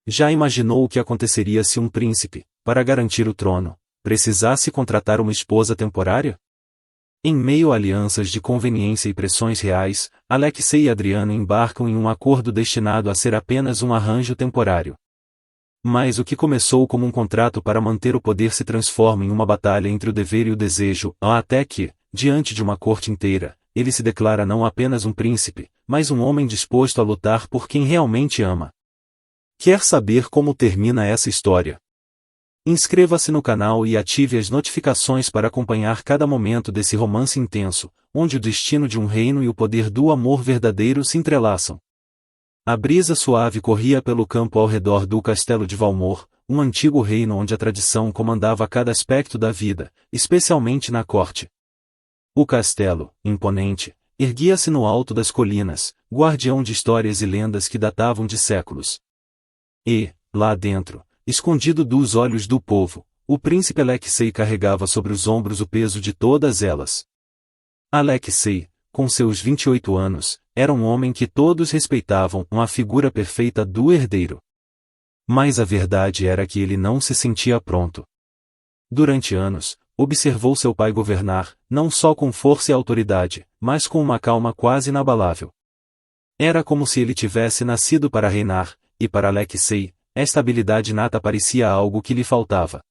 Já imaginou o que aconteceria se um príncipe, para garantir o trono, precisasse contratar uma esposa temporária? Em meio a alianças de conveniência e pressões reais, Alexei e Adriana embarcam em um acordo destinado a ser apenas um arranjo temporário. Mas o que começou como um contrato para manter o poder se transforma em uma batalha entre o dever e o desejo, até que, diante de uma corte inteira, ele se declara não apenas um príncipe, mas um homem disposto a lutar por quem realmente ama. Quer saber como termina essa história? Inscreva-se no canal e ative as notificações para acompanhar cada momento desse romance intenso, onde o destino de um reino e o poder do amor verdadeiro se entrelaçam. A brisa suave corria pelo campo ao redor do castelo de Valmor, um antigo reino onde a tradição comandava cada aspecto da vida, especialmente na corte. O castelo, imponente, erguia-se no alto das colinas, guardião de histórias e lendas que datavam de séculos. E, lá dentro, escondido dos olhos do povo, o príncipe Alexei carregava sobre os ombros o peso de todas elas. Alexei, com seus 28 anos, era um homem que todos respeitavam, uma figura perfeita do herdeiro. Mas a verdade era que ele não se sentia pronto. Durante anos, observou seu pai governar, não só com força e autoridade, mas com uma calma quase inabalável. Era como se ele tivesse nascido para reinar, e para Alexei, esta habilidade nata parecia algo que lhe faltava.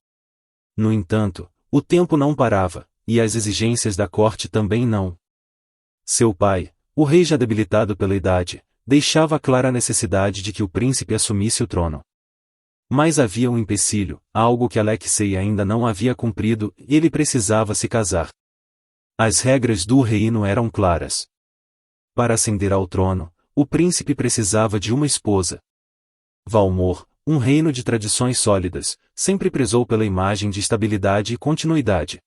No entanto, o tempo não parava, e as exigências da corte também não. Seu pai, o rei já debilitado pela idade, deixava clara a necessidade de que o príncipe assumisse o trono. Mas havia um empecilho, algo que Alexei ainda não havia cumprido, e ele precisava se casar. As regras do reino eram claras. Para ascender ao trono, o príncipe precisava de uma esposa. Valmor, um reino de tradições sólidas, sempre prezou pela imagem de estabilidade e continuidade.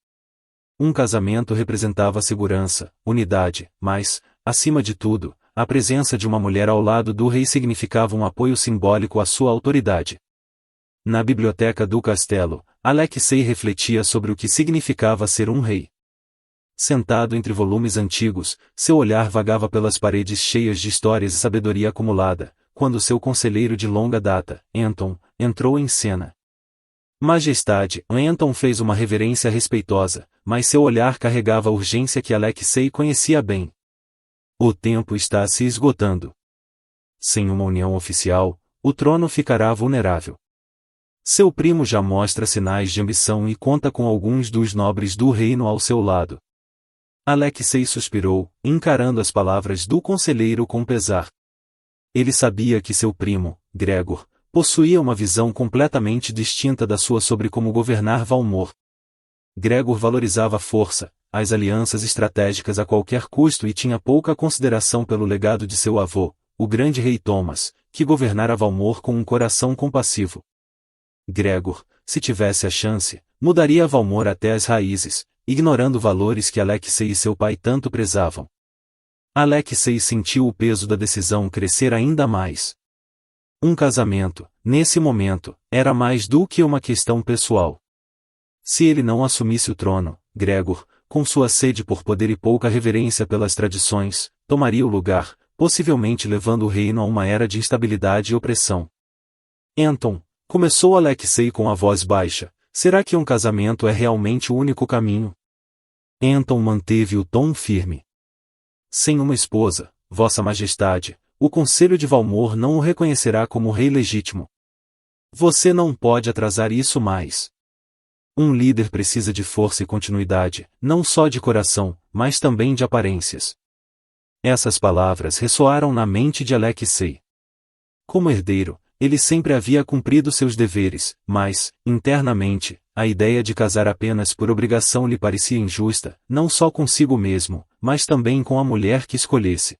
Um casamento representava segurança, unidade, mas, acima de tudo, a presença de uma mulher ao lado do rei significava um apoio simbólico à sua autoridade. Na biblioteca do castelo, Alexei refletia sobre o que significava ser um rei. Sentado entre volumes antigos, seu olhar vagava pelas paredes cheias de histórias e sabedoria acumulada, quando seu conselheiro de longa data, Anton, entrou em cena. Majestade, Anton fez uma reverência respeitosa, mas seu olhar carregava a urgência que Alexei conhecia bem. O tempo está se esgotando. Sem uma união oficial, o trono ficará vulnerável. Seu primo já mostra sinais de ambição e conta com alguns dos nobres do reino ao seu lado. Alexei suspirou, encarando as palavras do conselheiro com pesar. Ele sabia que seu primo, Gregor, possuía uma visão completamente distinta da sua sobre como governar Valmor. Gregor valorizava a força, as alianças estratégicas a qualquer custo e tinha pouca consideração pelo legado de seu avô, o grande rei Thomas, que governara Valmor com um coração compassivo. Gregor, se tivesse a chance, mudaria Valmor até as raízes, ignorando valores que Alexei e seu pai tanto prezavam. Alexei sentiu o peso da decisão crescer ainda mais. Um casamento, nesse momento, era mais do que uma questão pessoal. Se ele não assumisse o trono, Gregor, com sua sede por poder e pouca reverência pelas tradições, tomaria o lugar, possivelmente levando o reino a uma era de instabilidade e opressão. Anton, começou Alexei com a voz baixa, será que um casamento é realmente o único caminho? Anton manteve o tom firme. Sem uma esposa, Vossa Majestade, o Conselho de Valmor não o reconhecerá como rei legítimo. Você não pode atrasar isso mais. Um líder precisa de força e continuidade, não só de coração, mas também de aparências. Essas palavras ressoaram na mente de Alexei. Como herdeiro, ele sempre havia cumprido seus deveres, mas, internamente, a ideia de casar apenas por obrigação lhe parecia injusta, não só consigo mesmo, mas também com a mulher que escolhesse.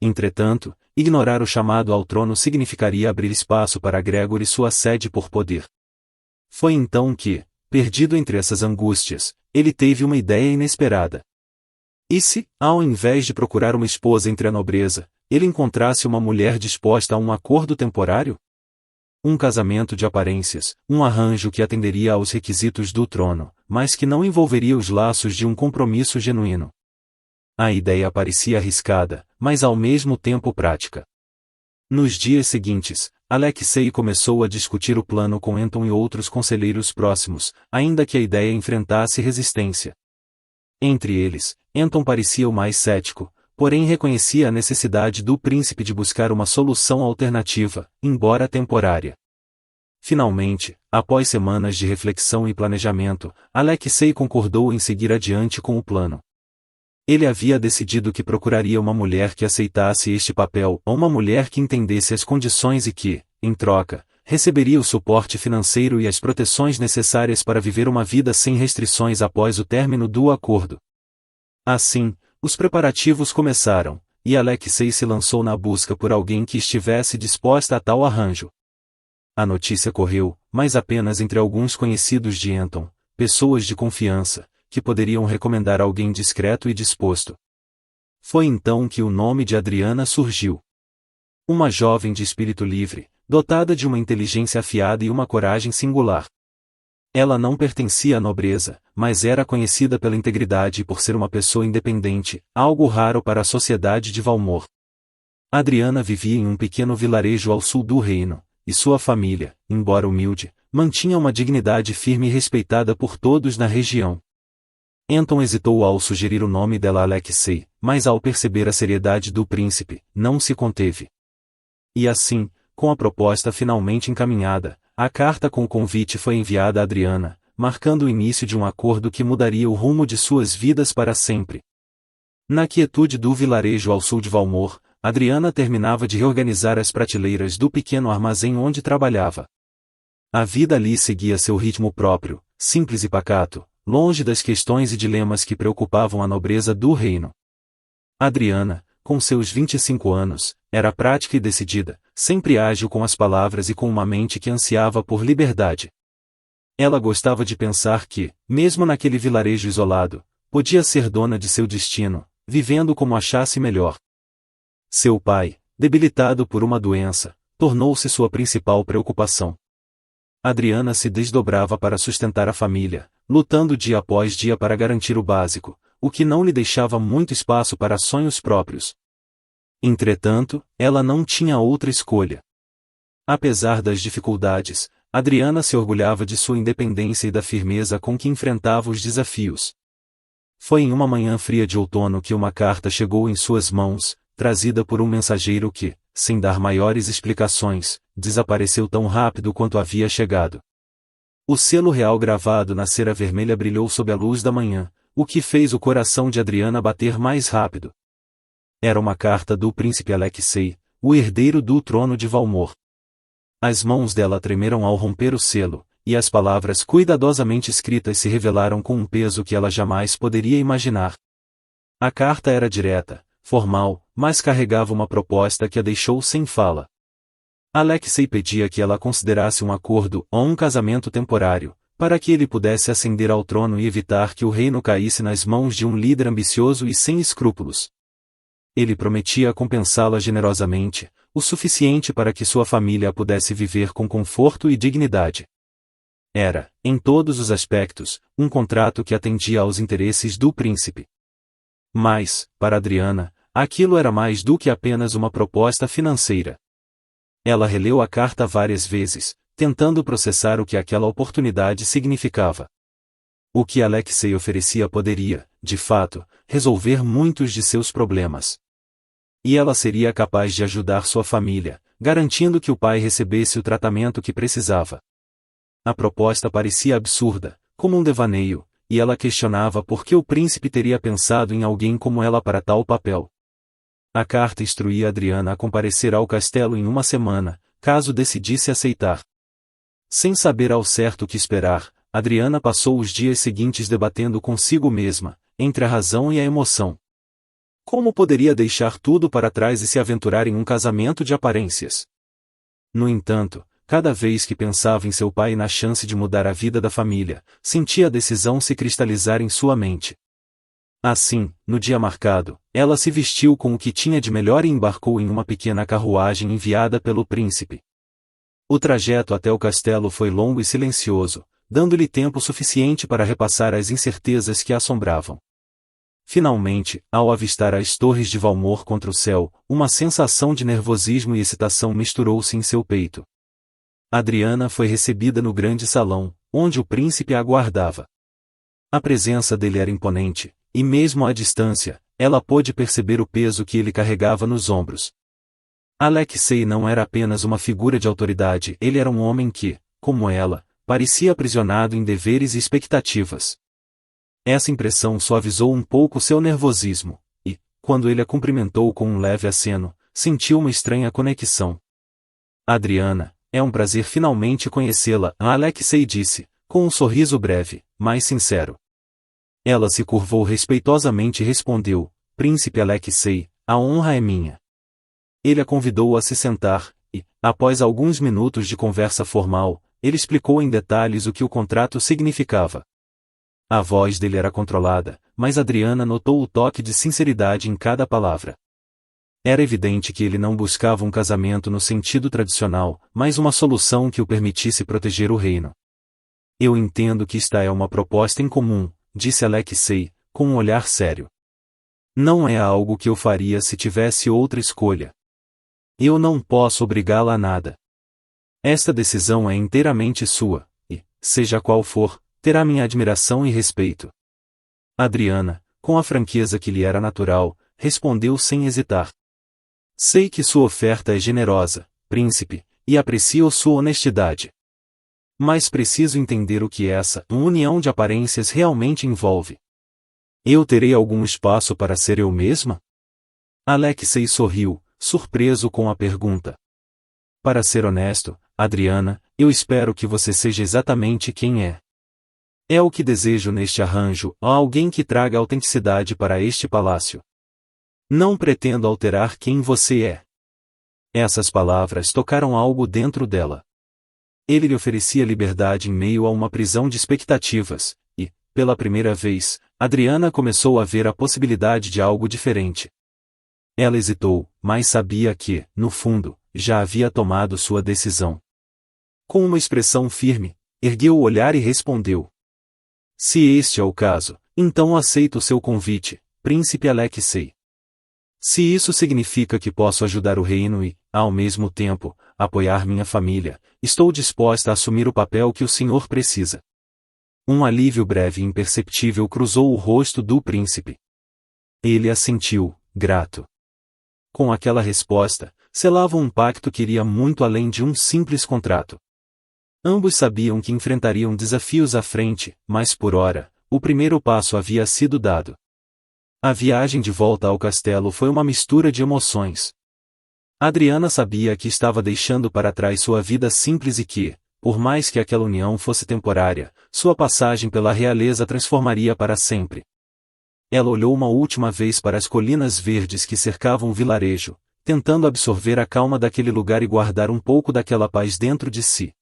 Entretanto, ignorar o chamado ao trono significaria abrir espaço para Gregor e sua sede por poder. Foi então que, perdido entre essas angústias, ele teve uma ideia inesperada. E se, ao invés de procurar uma esposa entre a nobreza, ele encontrasse uma mulher disposta a um acordo temporário? Um casamento de aparências, um arranjo que atenderia aos requisitos do trono, mas que não envolveria os laços de um compromisso genuíno. A ideia parecia arriscada, mas ao mesmo tempo prática. Nos dias seguintes, Alexei começou a discutir o plano com Anton e outros conselheiros próximos, ainda que a ideia enfrentasse resistência. Entre eles, Anton parecia o mais cético, porém reconhecia a necessidade do príncipe de buscar uma solução alternativa, embora temporária. Finalmente, após semanas de reflexão e planejamento, Alexei concordou em seguir adiante com o plano. Ele havia decidido que procuraria uma mulher que aceitasse este papel, ou uma mulher que entendesse as condições e que, em troca, receberia o suporte financeiro e as proteções necessárias para viver uma vida sem restrições após o término do acordo. Assim, os preparativos começaram, e Alexei se lançou na busca por alguém que estivesse disposta a tal arranjo. A notícia correu, mas apenas entre alguns conhecidos de Anton, pessoas de confiança, que poderiam recomendar alguém discreto e disposto. Foi então que o nome de Adriana surgiu. Uma jovem de espírito livre, dotada de uma inteligência afiada e uma coragem singular. Ela não pertencia à nobreza, mas era conhecida pela integridade e por ser uma pessoa independente, algo raro para a sociedade de Valmor. Adriana vivia em um pequeno vilarejo ao sul do reino, e sua família, embora humilde, mantinha uma dignidade firme e respeitada por todos na região. Anton hesitou ao sugerir o nome dela a Alexei, mas ao perceber a seriedade do príncipe, não se conteve. E assim, com a proposta finalmente encaminhada, a carta com o convite foi enviada a Adriana, marcando o início de um acordo que mudaria o rumo de suas vidas para sempre. Na quietude do vilarejo ao sul de Valmor, Adriana terminava de reorganizar as prateleiras do pequeno armazém onde trabalhava. A vida ali seguia seu ritmo próprio, simples e pacato, longe das questões e dilemas que preocupavam a nobreza do reino. Adriana, com seus 25 anos, era prática e decidida, sempre ágil com as palavras e com uma mente que ansiava por liberdade. Ela gostava de pensar que, mesmo naquele vilarejo isolado, podia ser dona de seu destino, vivendo como achasse melhor. Seu pai, debilitado por uma doença, tornou-se sua principal preocupação. Adriana se desdobrava para sustentar a família, lutando dia após dia para garantir o básico, o que não lhe deixava muito espaço para sonhos próprios. Entretanto, ela não tinha outra escolha. Apesar das dificuldades, Adriana se orgulhava de sua independência e da firmeza com que enfrentava os desafios. Foi em uma manhã fria de outono que uma carta chegou em suas mãos, trazida por um mensageiro que, sem dar maiores explicações, desapareceu tão rápido quanto havia chegado. O selo real gravado na cera vermelha brilhou sob a luz da manhã, o que fez o coração de Adriana bater mais rápido. Era uma carta do príncipe Alexei, o herdeiro do trono de Valmor. As mãos dela tremeram ao romper o selo, e as palavras cuidadosamente escritas se revelaram com um peso que ela jamais poderia imaginar. A carta era direta, formal, mas carregava uma proposta que a deixou sem fala. Alexei pedia que ela considerasse um acordo ou um casamento temporário, para que ele pudesse ascender ao trono e evitar que o reino caísse nas mãos de um líder ambicioso e sem escrúpulos. Ele prometia compensá-la generosamente, o suficiente para que sua família pudesse viver com conforto e dignidade. Era, em todos os aspectos, um contrato que atendia aos interesses do príncipe. Mas, para Adriana, aquilo era mais do que apenas uma proposta financeira. Ela releu a carta várias vezes, tentando processar o que aquela oportunidade significava. O que Alexei oferecia poderia, de fato, resolver muitos de seus problemas. E ela seria capaz de ajudar sua família, garantindo que o pai recebesse o tratamento que precisava. A proposta parecia absurda, como um devaneio, e ela questionava por que o príncipe teria pensado em alguém como ela para tal papel. A carta instruía Adriana a comparecer ao castelo em uma semana, caso decidisse aceitar. Sem saber ao certo o que esperar, Adriana passou os dias seguintes debatendo consigo mesma, entre a razão e a emoção. Como poderia deixar tudo para trás e se aventurar em um casamento de aparências? No entanto, cada vez que pensava em seu pai e na chance de mudar a vida da família, sentia a decisão se cristalizar em sua mente. Assim, no dia marcado, ela se vestiu com o que tinha de melhor e embarcou em uma pequena carruagem enviada pelo príncipe. O trajeto até o castelo foi longo e silencioso, dando-lhe tempo suficiente para repassar as incertezas que a assombravam. Finalmente, ao avistar as torres de Valmor contra o céu, uma sensação de nervosismo e excitação misturou-se em seu peito. Adriana foi recebida no grande salão, onde o príncipe a aguardava. A presença dele era imponente, e mesmo à distância, ela pôde perceber o peso que ele carregava nos ombros. Alexei não era apenas uma figura de autoridade, ele era um homem que, como ela, parecia aprisionado em deveres e expectativas. Essa impressão suavizou um pouco seu nervosismo, e, quando ele a cumprimentou com um leve aceno, sentiu uma estranha conexão. Adriana, é um prazer finalmente conhecê-la, Alexei disse, com um sorriso breve, mas sincero. Ela se curvou respeitosamente e respondeu, Príncipe Alexei, a honra é minha. Ele a convidou a se sentar, e, após alguns minutos de conversa formal, ele explicou em detalhes o que o contrato significava. A voz dele era controlada, mas Adriana notou o toque de sinceridade em cada palavra. Era evidente que ele não buscava um casamento no sentido tradicional, mas uma solução que o permitisse proteger o reino. Eu entendo que esta é uma proposta incomum, disse Alexei, com um olhar sério. Não é algo que eu faria se tivesse outra escolha. Eu não posso obrigá-la a nada. Esta decisão é inteiramente sua, e, seja qual for, terá minha admiração e respeito. Adriana, com a franqueza que lhe era natural, respondeu sem hesitar. Sei que sua oferta é generosa, príncipe, e aprecio sua honestidade. Mas preciso entender o que essa união de aparências realmente envolve. Eu terei algum espaço para ser eu mesma? Alexei sorriu, surpreso com a pergunta. Para ser honesto, Adriana, eu espero que você seja exatamente quem é. É o que desejo neste arranjo, alguém que traga autenticidade para este palácio. Não pretendo alterar quem você é. Essas palavras tocaram algo dentro dela. Ele lhe oferecia liberdade em meio a uma prisão de expectativas, e, pela primeira vez, Adriana começou a ver a possibilidade de algo diferente. Ela hesitou, mas sabia que, no fundo, já havia tomado sua decisão. Com uma expressão firme, ergueu o olhar e respondeu. Se este é o caso, então aceito o seu convite, príncipe Alexei. Se isso significa que posso ajudar o reino e, ao mesmo tempo, apoiar minha família, estou disposta a assumir o papel que o senhor precisa. Um alívio breve e imperceptível cruzou o rosto do príncipe. Ele assentiu, grato. Com aquela resposta, selavam um pacto que iria muito além de um simples contrato. Ambos sabiam que enfrentariam desafios à frente, mas por ora, o primeiro passo havia sido dado. A viagem de volta ao castelo foi uma mistura de emoções. Adriana sabia que estava deixando para trás sua vida simples e que, por mais que aquela união fosse temporária, sua passagem pela realeza transformaria para sempre. Ela olhou uma última vez para as colinas verdes que cercavam o vilarejo, tentando absorver a calma daquele lugar e guardar um pouco daquela paz dentro de si.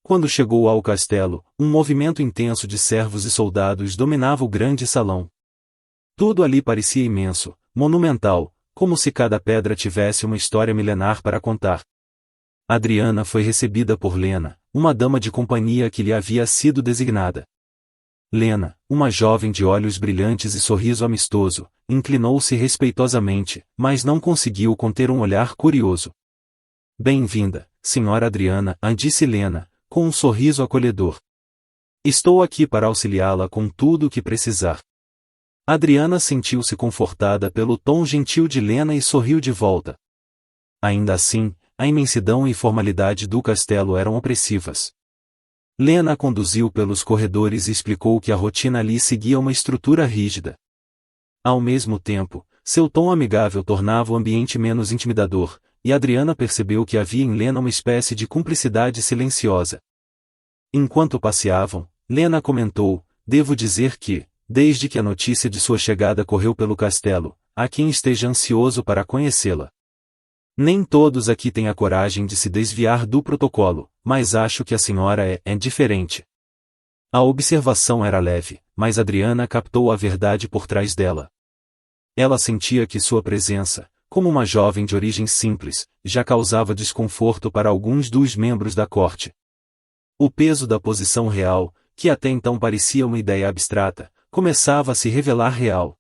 Quando chegou ao castelo, um movimento intenso de servos e soldados dominava o grande salão. Tudo ali parecia imenso, monumental, como se cada pedra tivesse uma história milenar para contar. Adriana foi recebida por Lena, uma dama de companhia que lhe havia sido designada. Lena, uma jovem de olhos brilhantes e sorriso amistoso, inclinou-se respeitosamente, mas não conseguiu conter um olhar curioso. Bem-vinda, senhora Adriana, disse Lena, com um sorriso acolhedor. Estou aqui para auxiliá-la com tudo o que precisar. Adriana sentiu-se confortada pelo tom gentil de Lena e sorriu de volta. Ainda assim, a imensidão e formalidade do castelo eram opressivas. Lena a conduziu pelos corredores e explicou que a rotina ali seguia uma estrutura rígida. Ao mesmo tempo, seu tom amigável tornava o ambiente menos intimidador, e Adriana percebeu que havia em Lena uma espécie de cumplicidade silenciosa. Enquanto passeavam, Lena comentou, devo dizer que, desde que a notícia de sua chegada correu pelo castelo, há quem esteja ansioso para conhecê-la. Nem todos aqui têm a coragem de se desviar do protocolo, mas acho que a senhora é diferente. A observação era leve, mas Adriana captou a verdade por trás dela. Ela sentia que sua presença, como uma jovem de origem simples, já causava desconforto para alguns dos membros da corte. O peso da posição real, que até então parecia uma ideia abstrata, começava a se revelar real.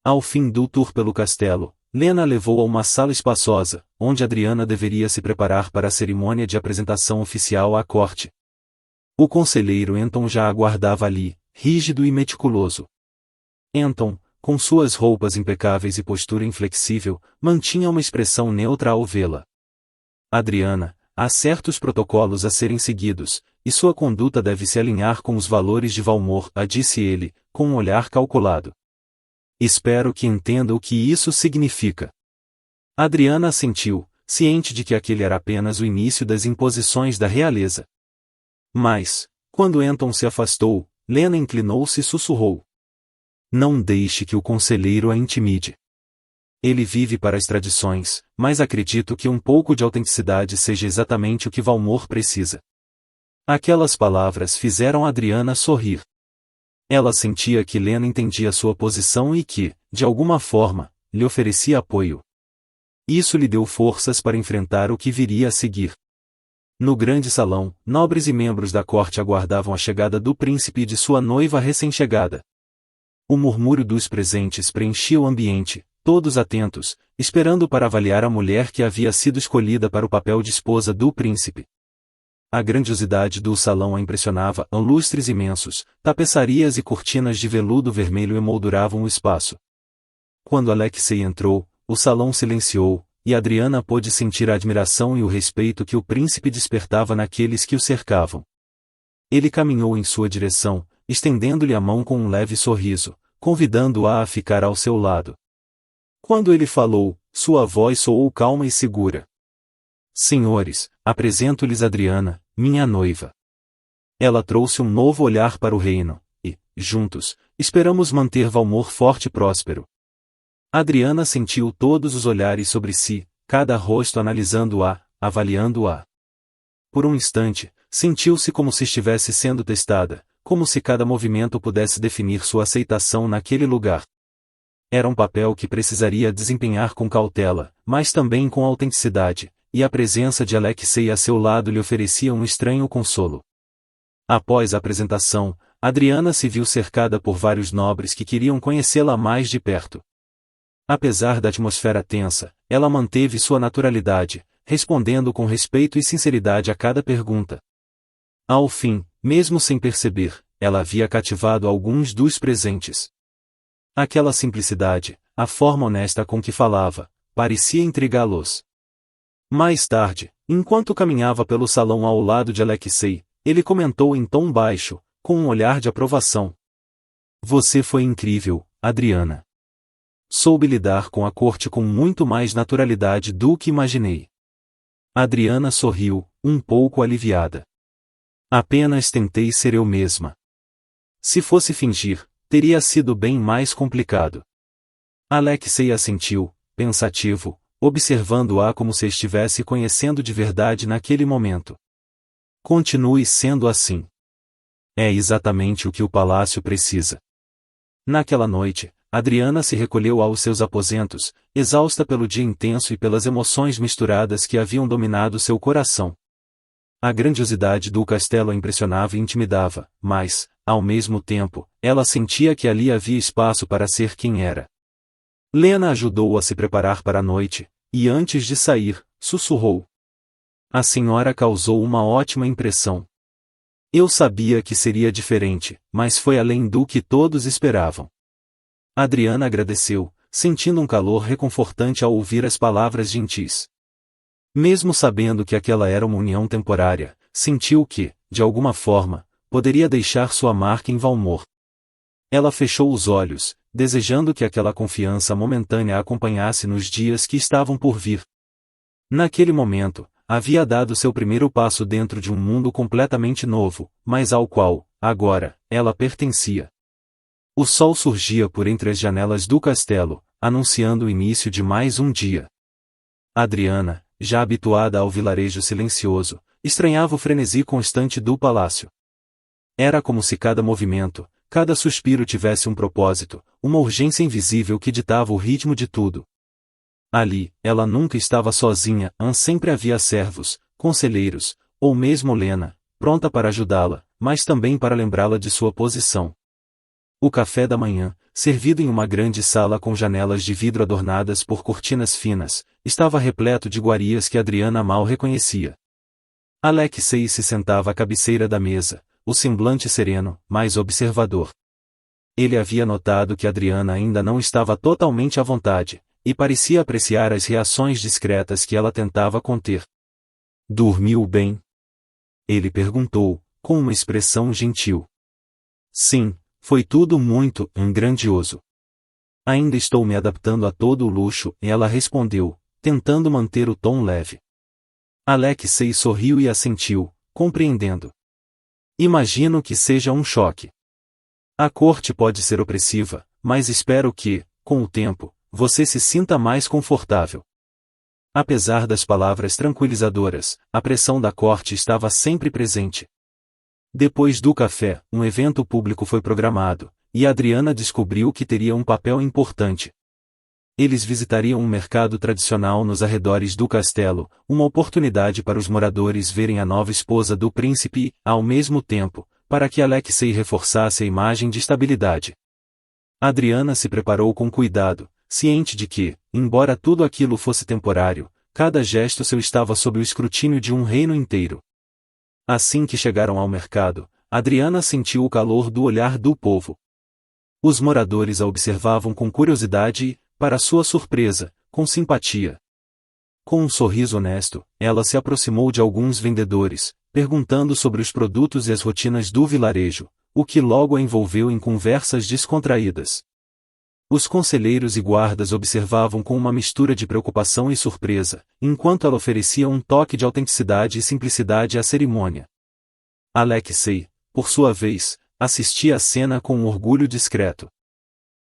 Ao fim do tour pelo castelo, Lena a levou a uma sala espaçosa, onde Adriana deveria se preparar para a cerimônia de apresentação oficial à corte. O conselheiro Anton já aguardava ali, rígido e meticuloso. Anton, com suas roupas impecáveis e postura inflexível, mantinha uma expressão neutra ao vê-la. Adriana, há certos protocolos a serem seguidos, e sua conduta deve se alinhar com os valores de Valmor, disse ele, com um olhar calculado. Espero que entenda o que isso significa. Adriana assentiu, ciente de que aquele era apenas o início das imposições da realeza. Mas, quando Anton se afastou, Lena inclinou-se e sussurrou. Não deixe que o conselheiro a intimide. Ele vive para as tradições, mas acredito que um pouco de autenticidade seja exatamente o que Valmor precisa. Aquelas palavras fizeram Adriana sorrir. Ela sentia que Lena entendia sua posição e que, de alguma forma, lhe oferecia apoio. Isso lhe deu forças para enfrentar o que viria a seguir. No grande salão, nobres e membros da corte aguardavam a chegada do príncipe e de sua noiva recém-chegada. O murmúrio dos presentes preenchia o ambiente, todos atentos, esperando para avaliar a mulher que havia sido escolhida para o papel de esposa do príncipe. A grandiosidade do salão a impressionava, lustres imensos, tapeçarias e cortinas de veludo vermelho emolduravam o espaço. Quando Alexei entrou, o salão silenciou, e Adriana pôde sentir a admiração e o respeito que o príncipe despertava naqueles que o cercavam. Ele caminhou em sua direção, estendendo-lhe a mão com um leve sorriso, convidando-a a ficar ao seu lado. Quando ele falou, sua voz soou calma e segura. Senhores, apresento-lhes Adriana, minha noiva. Ela trouxe um novo olhar para o reino, e, juntos, esperamos manter Valmor forte e próspero. Adriana sentiu todos os olhares sobre si, cada rosto analisando-a, avaliando-a. Por um instante, sentiu-se como se estivesse sendo testada, como se cada movimento pudesse definir sua aceitação naquele lugar. Era um papel que precisaria desempenhar com cautela, mas também com autenticidade, e a presença de Alexei a seu lado lhe oferecia um estranho consolo. Após a apresentação, Adriana se viu cercada por vários nobres que queriam conhecê-la mais de perto. Apesar da atmosfera tensa, ela manteve sua naturalidade, respondendo com respeito e sinceridade a cada pergunta. Ao fim, mesmo sem perceber, ela havia cativado alguns dos presentes. Aquela simplicidade, a forma honesta com que falava, parecia intrigá-los. Mais tarde, enquanto caminhava pelo salão ao lado de Alexei, ele comentou em tom baixo, com um olhar de aprovação. Você foi incrível, Adriana. Soube lidar com a corte com muito mais naturalidade do que imaginei. Adriana sorriu, um pouco aliviada. Apenas tentei ser eu mesma. Se fosse fingir, teria sido bem mais complicado. Alexei assentiu, pensativo, observando-a como se estivesse conhecendo de verdade naquele momento. Continue sendo assim. É exatamente o que o palácio precisa. Naquela noite, Adriana se recolheu aos seus aposentos, exausta pelo dia intenso e pelas emoções misturadas que haviam dominado seu coração. A grandiosidade do castelo a impressionava e intimidava, mas, ao mesmo tempo, ela sentia que ali havia espaço para ser quem era. Lena ajudou-o a se preparar para a noite, e antes de sair, sussurrou. A senhora causou uma ótima impressão. Eu sabia que seria diferente, mas foi além do que todos esperavam. Adriana agradeceu, sentindo um calor reconfortante ao ouvir as palavras gentis. Mesmo sabendo que aquela era uma união temporária, sentiu que, de alguma forma, poderia deixar sua marca em Valmor. Ela fechou os olhos, desejando que aquela confiança momentânea a acompanhasse nos dias que estavam por vir. Naquele momento, havia dado seu primeiro passo dentro de um mundo completamente novo, mas ao qual, agora, ela pertencia. O sol surgia por entre as janelas do castelo, anunciando o início de mais um dia. Adriana, já habituada ao vilarejo silencioso, estranhava o frenesi constante do palácio. Era como se cada movimento, cada suspiro tivesse um propósito, uma urgência invisível que ditava o ritmo de tudo. Ali, ela nunca estava sozinha, sempre havia servos, conselheiros, ou mesmo Lena, pronta para ajudá-la, mas também para lembrá-la de sua posição. O café da manhã, servido em uma grande sala com janelas de vidro adornadas por cortinas finas, estava repleto de iguarias que Adriana mal reconhecia. Alexei se sentava à cabeceira da mesa, o semblante sereno, mas observador. Ele havia notado que Adriana ainda não estava totalmente à vontade, e parecia apreciar as reações discretas que ela tentava conter. "Dormiu bem?" ele perguntou, com uma expressão gentil. "Sim, foi tudo muito grandioso. Ainda estou me adaptando a todo o luxo", ela respondeu, tentando manter o tom leve. Alexei sorriu e assentiu, compreendendo. "Imagino que seja um choque. A corte pode ser opressiva, mas espero que, com o tempo, você se sinta mais confortável." Apesar das palavras tranquilizadoras, a pressão da corte estava sempre presente. Depois do café, um evento público foi programado, e Adriana descobriu que teria um papel importante. Eles visitariam um mercado tradicional nos arredores do castelo, uma oportunidade para os moradores verem a nova esposa do príncipe e, ao mesmo tempo, para que Alexei reforçasse a imagem de estabilidade. Adriana se preparou com cuidado, ciente de que, embora tudo aquilo fosse temporário, cada gesto seu estava sob o escrutínio de um reino inteiro. Assim que chegaram ao mercado, Adriana sentiu o calor do olhar do povo. Os moradores a observavam com curiosidade e, para sua surpresa, com simpatia. Com um sorriso honesto, ela se aproximou de alguns vendedores, perguntando sobre os produtos e as rotinas do vilarejo, o que logo a envolveu em conversas descontraídas. Os conselheiros e guardas observavam com uma mistura de preocupação e surpresa, enquanto ela oferecia um toque de autenticidade e simplicidade à cerimônia. Alexei, por sua vez, assistia à cena com um orgulho discreto.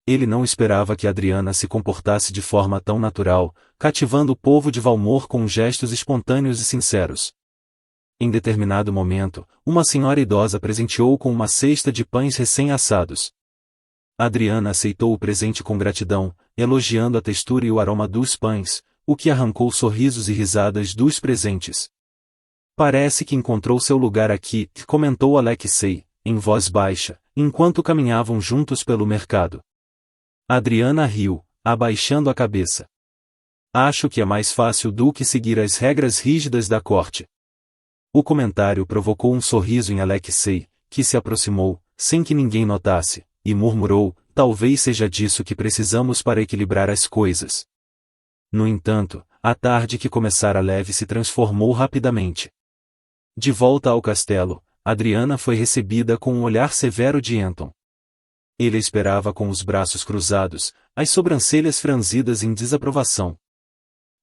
Ele não esperava que Adriana se comportasse de forma tão natural, cativando o povo de Valmor com gestos espontâneos e sinceros. Em determinado momento, uma senhora idosa presenteou com uma cesta de pães recém-assados. Adriana aceitou o presente com gratidão, elogiando a textura e o aroma dos pães, o que arrancou sorrisos e risadas dos presentes. "Parece que encontrou seu lugar aqui", comentou Alexei, em voz baixa, enquanto caminhavam juntos pelo mercado. Adriana riu, abaixando a cabeça. "Acho que é mais fácil do que seguir as regras rígidas da corte." O comentário provocou um sorriso em Alexei, que se aproximou, sem que ninguém notasse, e murmurou: "Talvez seja disso que precisamos para equilibrar as coisas." No entanto, a tarde que começara leve se transformou rapidamente. De volta ao castelo, Adriana foi recebida com um olhar severo de Anton. Ele a esperava com os braços cruzados, as sobrancelhas franzidas em desaprovação.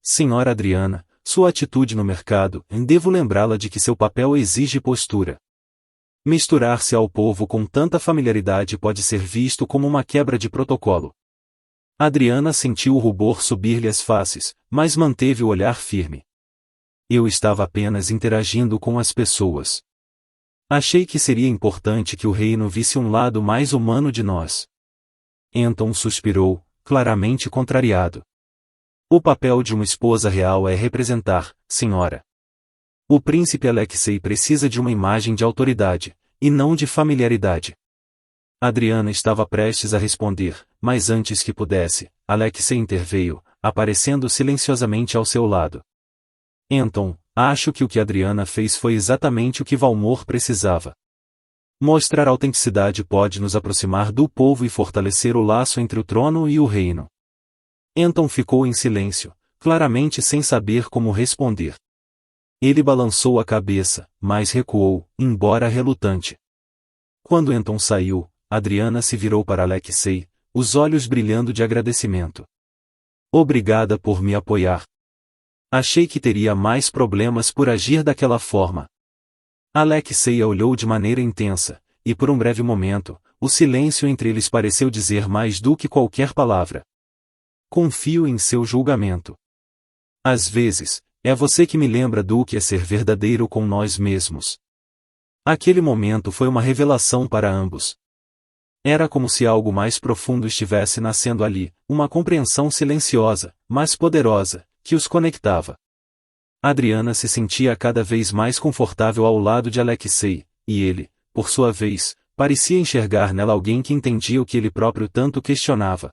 "Senhora Adriana, sua atitude no mercado, devo lembrá-la de que seu papel exige postura. Misturar-se ao povo com tanta familiaridade pode ser visto como uma quebra de protocolo." Adriana sentiu o rubor subir-lhe as faces, mas manteve o olhar firme. "Eu estava apenas interagindo com as pessoas. Achei que seria importante que o reino visse um lado mais humano de nós." Anton suspirou, claramente contrariado. "O papel de uma esposa real é representar, senhora. O príncipe Alexei precisa de uma imagem de autoridade, e não de familiaridade." Adriana estava prestes a responder, mas antes que pudesse, Alexei interveio, aparecendo silenciosamente ao seu lado. "Anton, acho que o que Adriana fez foi exatamente o que Valmor precisava. Mostrar autenticidade pode nos aproximar do povo e fortalecer o laço entre o trono e o reino." Anton ficou em silêncio, claramente sem saber como responder. Ele balançou a cabeça, mas recuou, embora relutante. Quando Anton saiu, Adriana se virou para Alexei, os olhos brilhando de agradecimento. "Obrigada por me apoiar. Achei que teria mais problemas por agir daquela forma." Alexei a olhou de maneira intensa, e por um breve momento, o silêncio entre eles pareceu dizer mais do que qualquer palavra. "Confio em seu julgamento. Às vezes, é você que me lembra do que é ser verdadeiro com nós mesmos." Aquele momento foi uma revelação para ambos. Era como se algo mais profundo estivesse nascendo ali, uma compreensão silenciosa, mas poderosa, que os conectava. Adriana se sentia cada vez mais confortável ao lado de Alexei, e ele, por sua vez, parecia enxergar nela alguém que entendia o que ele próprio tanto questionava.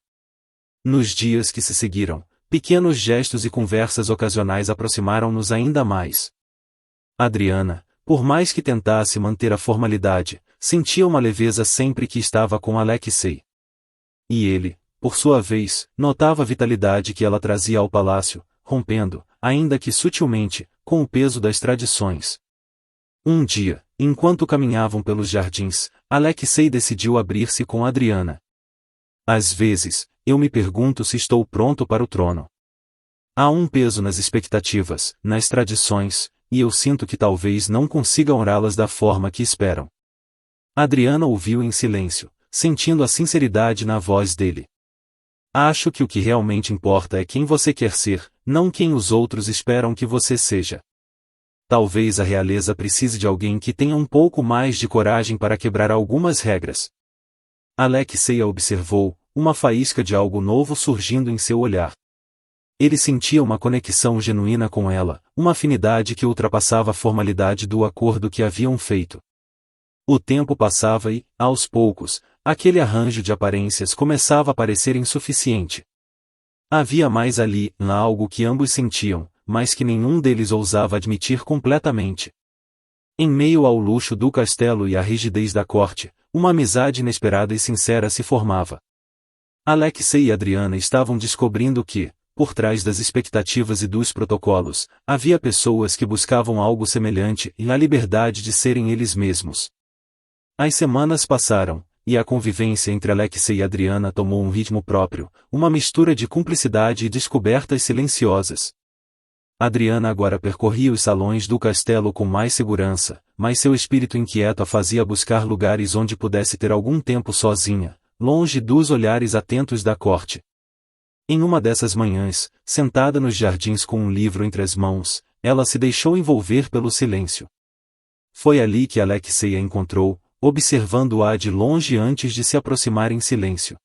Nos dias que se seguiram, pequenos gestos e conversas ocasionais aproximaram-nos ainda mais. Adriana, por mais que tentasse manter a formalidade, sentia uma leveza sempre que estava com Alexei. E ele, por sua vez, notava a vitalidade que ela trazia ao palácio, rompendo, ainda que sutilmente, com o peso das tradições. Um dia, enquanto caminhavam pelos jardins, Alexei decidiu abrir-se com Adriana. Às vezes, eu me pergunto se estou pronto para o trono. Há um peso nas expectativas, nas tradições, e eu sinto que talvez não consiga honrá-las da forma que esperam. Adriana ouviu em silêncio, sentindo a sinceridade na voz dele. Acho que o que realmente importa é quem você quer ser, não quem os outros esperam que você seja. Talvez a realeza precise de alguém que tenha um pouco mais de coragem para quebrar algumas regras. Alexei a observou, uma faísca de algo novo surgindo em seu olhar. Ele sentia uma conexão genuína com ela, uma afinidade que ultrapassava a formalidade do acordo que haviam feito. O tempo passava e, aos poucos, aquele arranjo de aparências começava a parecer insuficiente. Havia mais ali, algo que ambos sentiam, mas que nenhum deles ousava admitir completamente. Em meio ao luxo do castelo e à rigidez da corte, uma amizade inesperada e sincera se formava. Alexei e Adriana estavam descobrindo que, por trás das expectativas e dos protocolos, havia pessoas que buscavam algo semelhante e a liberdade de serem eles mesmos. As semanas passaram, e a convivência entre Alexei e Adriana tomou um ritmo próprio, uma mistura de cumplicidade e descobertas silenciosas. Adriana agora percorria os salões do castelo com mais segurança, mas seu espírito inquieto a fazia buscar lugares onde pudesse ter algum tempo sozinha, longe dos olhares atentos da corte. Em uma dessas manhãs, sentada nos jardins com um livro entre as mãos, ela se deixou envolver pelo silêncio. Foi ali que Alexei a encontrou, observando-a de longe antes de se aproximar em silêncio.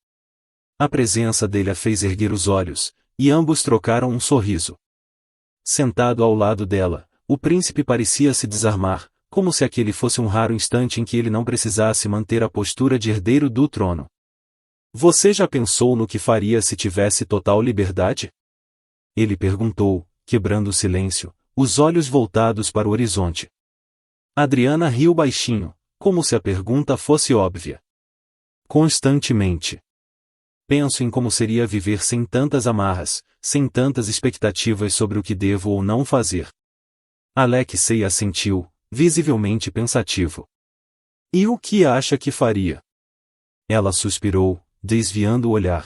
A presença dele a fez erguer os olhos, e ambos trocaram um sorriso. Sentado ao lado dela, o príncipe parecia se desarmar, como se aquele fosse um raro instante em que ele não precisasse manter a postura de herdeiro do trono. Você já pensou no que faria se tivesse total liberdade? Ele perguntou, quebrando o silêncio, os olhos voltados para o horizonte. Adriana riu baixinho, como se a pergunta fosse óbvia. Constantemente. Penso em como seria viver sem tantas amarras, sem tantas expectativas sobre o que devo ou não fazer. Alexei assentiu, visivelmente pensativo. E o que acha que faria? Ela suspirou, desviando o olhar.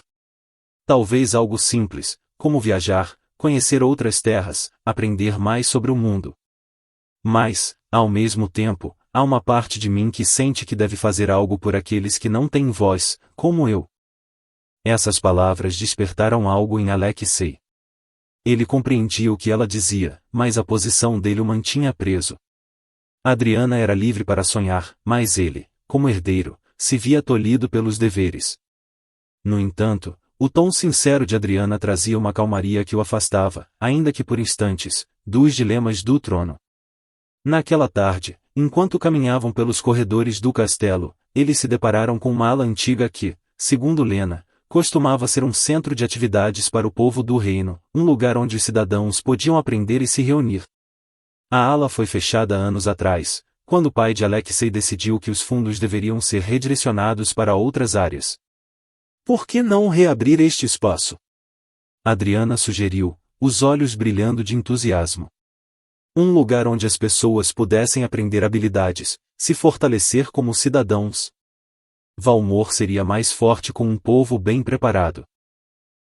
Talvez algo simples, como viajar, conhecer outras terras, aprender mais sobre o mundo. Mas, ao mesmo tempo, há uma parte de mim que sente que deve fazer algo por aqueles que não têm voz, como eu. Essas palavras despertaram algo em Alexei. Ele compreendia o que ela dizia, mas a posição dele o mantinha preso. Adriana era livre para sonhar, mas ele, como herdeiro, se via tolhido pelos deveres. No entanto, o tom sincero de Adriana trazia uma calmaria que o afastava, ainda que por instantes, dos dilemas do trono. Naquela tarde, enquanto caminhavam pelos corredores do castelo, eles se depararam com uma ala antiga que, segundo Lena, costumava ser um centro de atividades para o povo do reino, um lugar onde os cidadãos podiam aprender e se reunir. A ala foi fechada anos atrás, quando o pai de Alexei decidiu que os fundos deveriam ser redirecionados para outras áreas. Por que não reabrir este espaço? Adriana sugeriu, os olhos brilhando de entusiasmo. Um lugar onde as pessoas pudessem aprender habilidades, se fortalecer como cidadãos. Valmor seria mais forte com um povo bem preparado.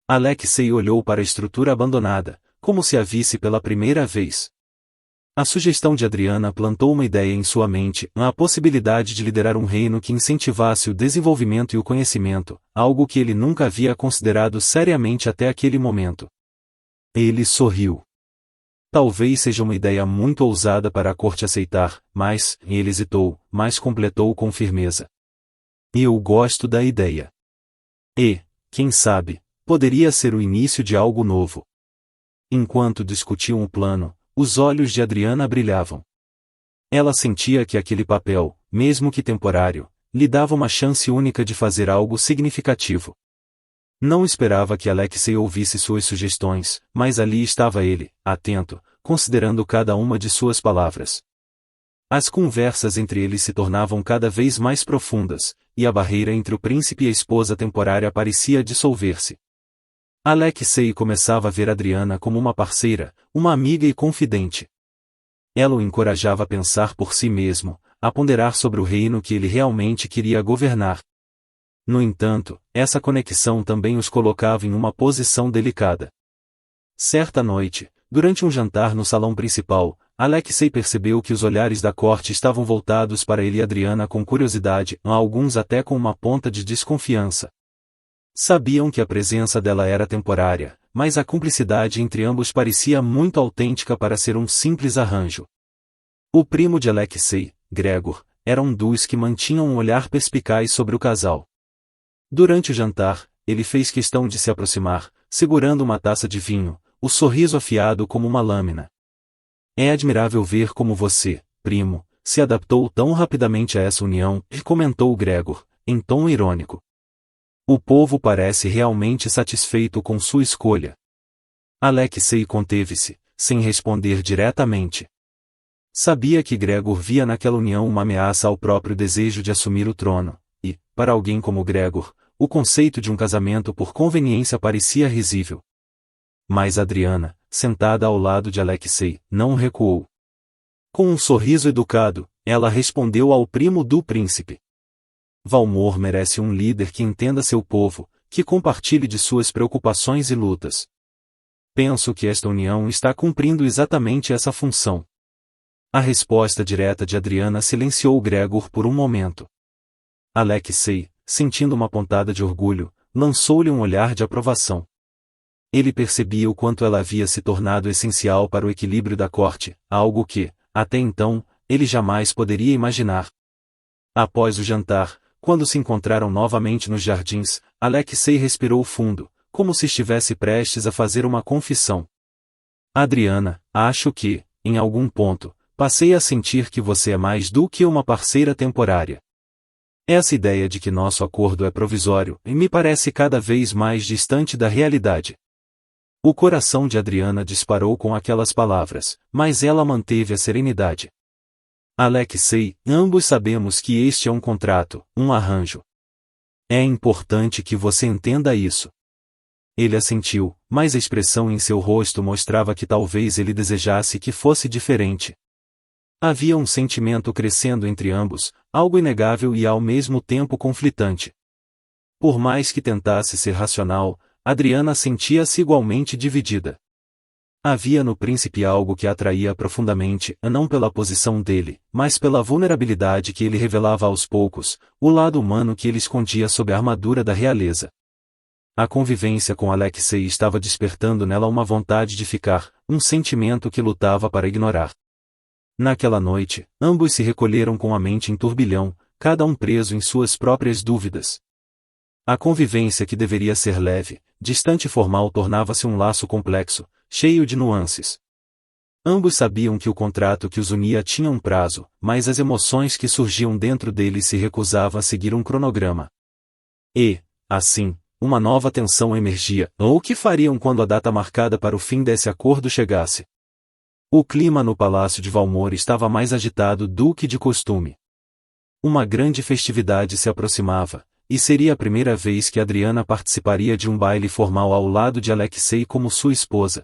Alexei olhou para a estrutura abandonada, como se a visse pela primeira vez. A sugestão de Adriana plantou uma ideia em sua mente, a possibilidade de liderar um reino que incentivasse o desenvolvimento e o conhecimento, algo que ele nunca havia considerado seriamente até aquele momento. Ele sorriu. Talvez seja uma ideia muito ousada para a corte aceitar, mas, ele hesitou, mas completou com firmeza. Eu gosto da ideia. E, quem sabe, poderia ser o início de algo novo. Enquanto discutiam o plano, os olhos de Adriana brilhavam. Ela sentia que aquele papel, mesmo que temporário, lhe dava uma chance única de fazer algo significativo. Não esperava que Alexei ouvisse suas sugestões, mas ali estava ele, atento, considerando cada uma de suas palavras. As conversas entre eles se tornavam cada vez mais profundas, e a barreira entre o príncipe e a esposa temporária parecia dissolver-se. Alexei começava a ver Adriana como uma parceira, uma amiga e confidente. Ela o encorajava a pensar por si mesmo, a ponderar sobre o reino que ele realmente queria governar. No entanto, essa conexão também os colocava em uma posição delicada. Certa noite, durante um jantar no salão principal, Alexei percebeu que os olhares da corte estavam voltados para ele e Adriana com curiosidade, alguns até com uma ponta de desconfiança. Sabiam que a presença dela era temporária, mas a cumplicidade entre ambos parecia muito autêntica para ser um simples arranjo. O primo de Alexei, Gregor, era um dos que mantinham um olhar perspicaz sobre o casal. Durante o jantar, ele fez questão de se aproximar, segurando uma taça de vinho, o sorriso afiado como uma lâmina. É admirável ver como você, primo, se adaptou tão rapidamente a essa união, comentou Gregor, em tom irônico. O povo parece realmente satisfeito com sua escolha. Alexei conteve-se, sem responder diretamente. Sabia que Gregor via naquela união uma ameaça ao próprio desejo de assumir o trono, e, para alguém como Gregor, o conceito de um casamento por conveniência parecia risível. Mas Adriana, sentada ao lado de Alexei, não recuou. Com um sorriso educado, ela respondeu ao primo do príncipe. Valmor merece um líder que entenda seu povo, que compartilhe de suas preocupações e lutas. Penso que esta união está cumprindo exatamente essa função. A resposta direta de Adriana silenciou Gregor por um momento. Alexei, sentindo uma pontada de orgulho, lançou-lhe um olhar de aprovação. Ele percebia o quanto ela havia se tornado essencial para o equilíbrio da corte, algo que, até então, ele jamais poderia imaginar. Após o jantar, quando se encontraram novamente nos jardins, Alexei respirou fundo, como se estivesse prestes a fazer uma confissão. Adriana, acho que, em algum ponto, passei a sentir que você é mais do que uma parceira temporária. Essa ideia de que nosso acordo é provisório me parece cada vez mais distante da realidade. O coração de Adriana disparou com aquelas palavras, mas ela manteve a serenidade. Alexei, ambos sabemos que este é um contrato, um arranjo. É importante que você entenda isso. Ele assentiu, mas a expressão em seu rosto mostrava que talvez ele desejasse que fosse diferente. Havia um sentimento crescendo entre ambos, algo inegável e ao mesmo tempo conflitante. Por mais que tentasse ser racional, Adriana sentia-se igualmente dividida. Havia no príncipe algo que a atraía profundamente, não pela posição dele, mas pela vulnerabilidade que ele revelava aos poucos, o lado humano que ele escondia sob a armadura da realeza. A convivência com Alexei estava despertando nela uma vontade de ficar, um sentimento que lutava para ignorar. Naquela noite, ambos se recolheram com a mente em turbilhão, cada um preso em suas próprias dúvidas. A convivência que deveria ser leve, distante e formal tornava-se um laço complexo, cheio de nuances. Ambos sabiam que o contrato que os unia tinha um prazo, mas as emoções que surgiam dentro deles se recusavam a seguir um cronograma. E, assim, uma nova tensão emergia. O que fariam quando a data marcada para o fim desse acordo chegasse? O clima no palácio de Valmor estava mais agitado do que de costume. Uma grande festividade se aproximava, e seria a primeira vez que Adriana participaria de um baile formal ao lado de Alexei como sua esposa.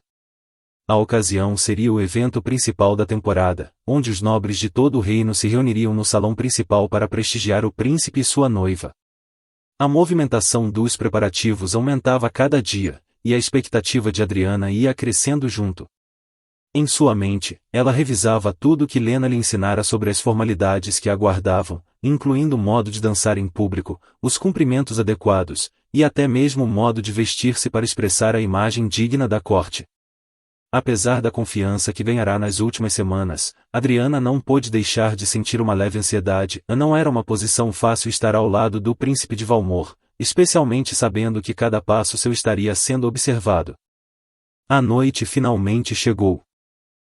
A ocasião seria o evento principal da temporada, onde os nobres de todo o reino se reuniriam no salão principal para prestigiar o príncipe e sua noiva. A movimentação dos preparativos aumentava cada dia, e a expectativa de Adriana ia crescendo junto. Em sua mente, ela revisava tudo que Lena lhe ensinara sobre as formalidades que a aguardavam, incluindo o modo de dançar em público, os cumprimentos adequados, e até mesmo o modo de vestir-se para expressar a imagem digna da corte. Apesar da confiança que ganhará nas últimas semanas, Adriana não pôde deixar de sentir uma leve ansiedade. Não era uma posição fácil estar ao lado do príncipe de Valmor, especialmente sabendo que cada passo seu estaria sendo observado. A noite finalmente chegou.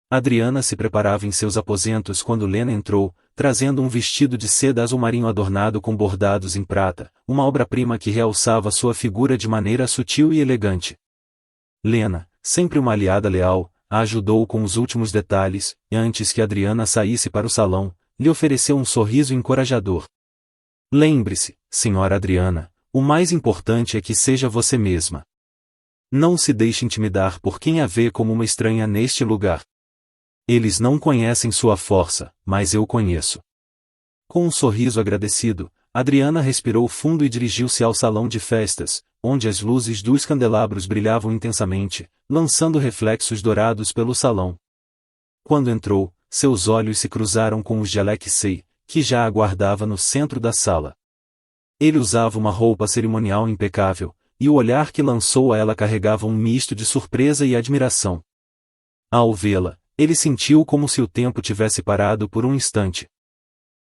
Adriana se preparava em seus aposentos quando Lena entrou, trazendo um vestido de seda azul marinho adornado com bordados em prata, uma obra-prima que realçava sua figura de maneira sutil e elegante. Lena, sempre uma aliada leal, a ajudou com os últimos detalhes, e antes que Adriana saísse para o salão, lhe ofereceu um sorriso encorajador. Lembre-se, senhora Adriana, o mais importante é que seja você mesma. Não se deixe intimidar por quem a vê como uma estranha neste lugar. Eles não conhecem sua força, mas eu conheço. Com um sorriso agradecido, Adriana respirou fundo e dirigiu-se ao salão de festas, onde as luzes dos candelabros brilhavam intensamente, lançando reflexos dourados pelo salão. Quando entrou, seus olhos se cruzaram com os de Alexei, que já aguardava no centro da sala. Ele usava uma roupa cerimonial impecável, e o olhar que lançou a ela carregava um misto de surpresa e admiração. Ao vê-la, ele sentiu como se o tempo tivesse parado por um instante.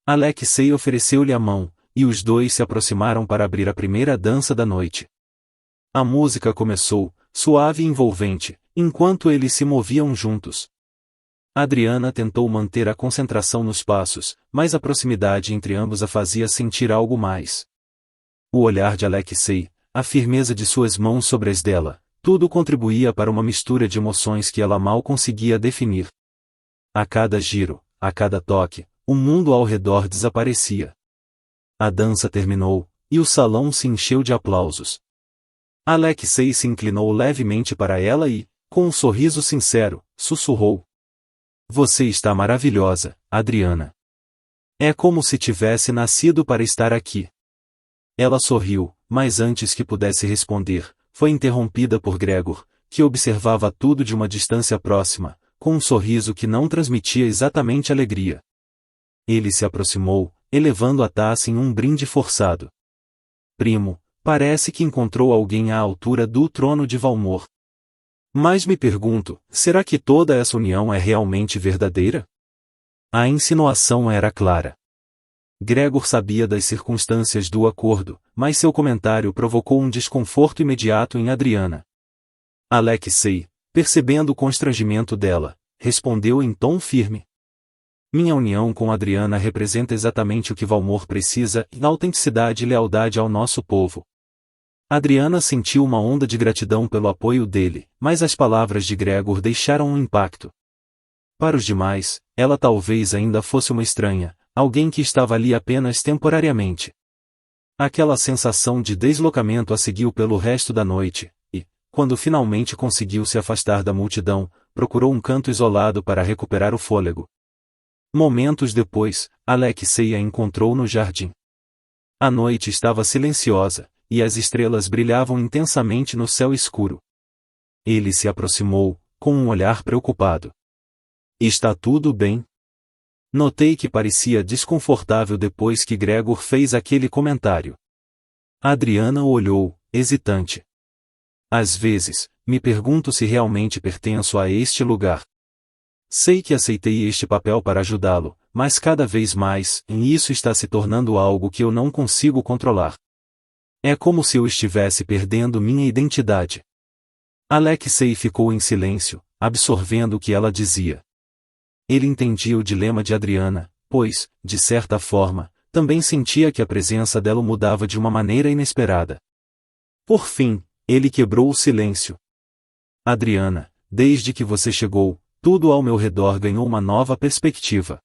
Alexei ofereceu-lhe a mão, e os dois se aproximaram para abrir a primeira dança da noite. A música começou, suave e envolvente, enquanto eles se moviam juntos. Adriana tentou manter a concentração nos passos, mas a proximidade entre ambos a fazia sentir algo mais. O olhar de Alexei, a firmeza de suas mãos sobre as dela, tudo contribuía para uma mistura de emoções que ela mal conseguia definir. A cada giro, a cada toque, o mundo ao redor desaparecia. A dança terminou, e o salão se encheu de aplausos. Alexei se inclinou levemente para ela e, com um sorriso sincero, sussurrou: "Você está maravilhosa, Adriana. É como se tivesse nascido para estar aqui." Ela sorriu, mas antes que pudesse responder, foi interrompida por Gregor, que observava tudo de uma distância próxima, com um sorriso que não transmitia exatamente alegria. Ele se aproximou, elevando a taça em um brinde forçado. "Primo, parece que encontrou alguém à altura do trono de Valmor. Mas me pergunto, será que toda essa união é realmente verdadeira?" A insinuação era clara. Gregor sabia das circunstâncias do acordo, mas seu comentário provocou um desconforto imediato em Adriana. Alexei, percebendo o constrangimento dela, respondeu em tom firme: "Minha união com Adriana representa exatamente o que Valmor precisa, autenticidade e lealdade ao nosso povo." Adriana sentiu uma onda de gratidão pelo apoio dele, mas as palavras de Gregor deixaram um impacto. Para os demais, ela talvez ainda fosse uma estranha, alguém que estava ali apenas temporariamente. Aquela sensação de deslocamento a seguiu pelo resto da noite, e, quando finalmente conseguiu se afastar da multidão, procurou um canto isolado para recuperar o fôlego. Momentos depois, Alexei a encontrou no jardim. A noite estava silenciosa, e as estrelas brilhavam intensamente no céu escuro. Ele se aproximou, com um olhar preocupado. "Está tudo bem?" Notei que parecia desconfortável depois que Gregor fez aquele comentário. Adriana o olhou, hesitante. "Às vezes, me pergunto se realmente pertenço a este lugar. Sei que aceitei este papel para ajudá-lo, mas cada vez mais, isso está se tornando algo que eu não consigo controlar. É como se eu estivesse perdendo minha identidade." Alexei ficou em silêncio, absorvendo o que ela dizia. Ele entendia o dilema de Adriana, pois, de certa forma, também sentia que a presença dela o mudava de uma maneira inesperada. Por fim, ele quebrou o silêncio. "Adriana, desde que você chegou, tudo ao meu redor ganhou uma nova perspectiva.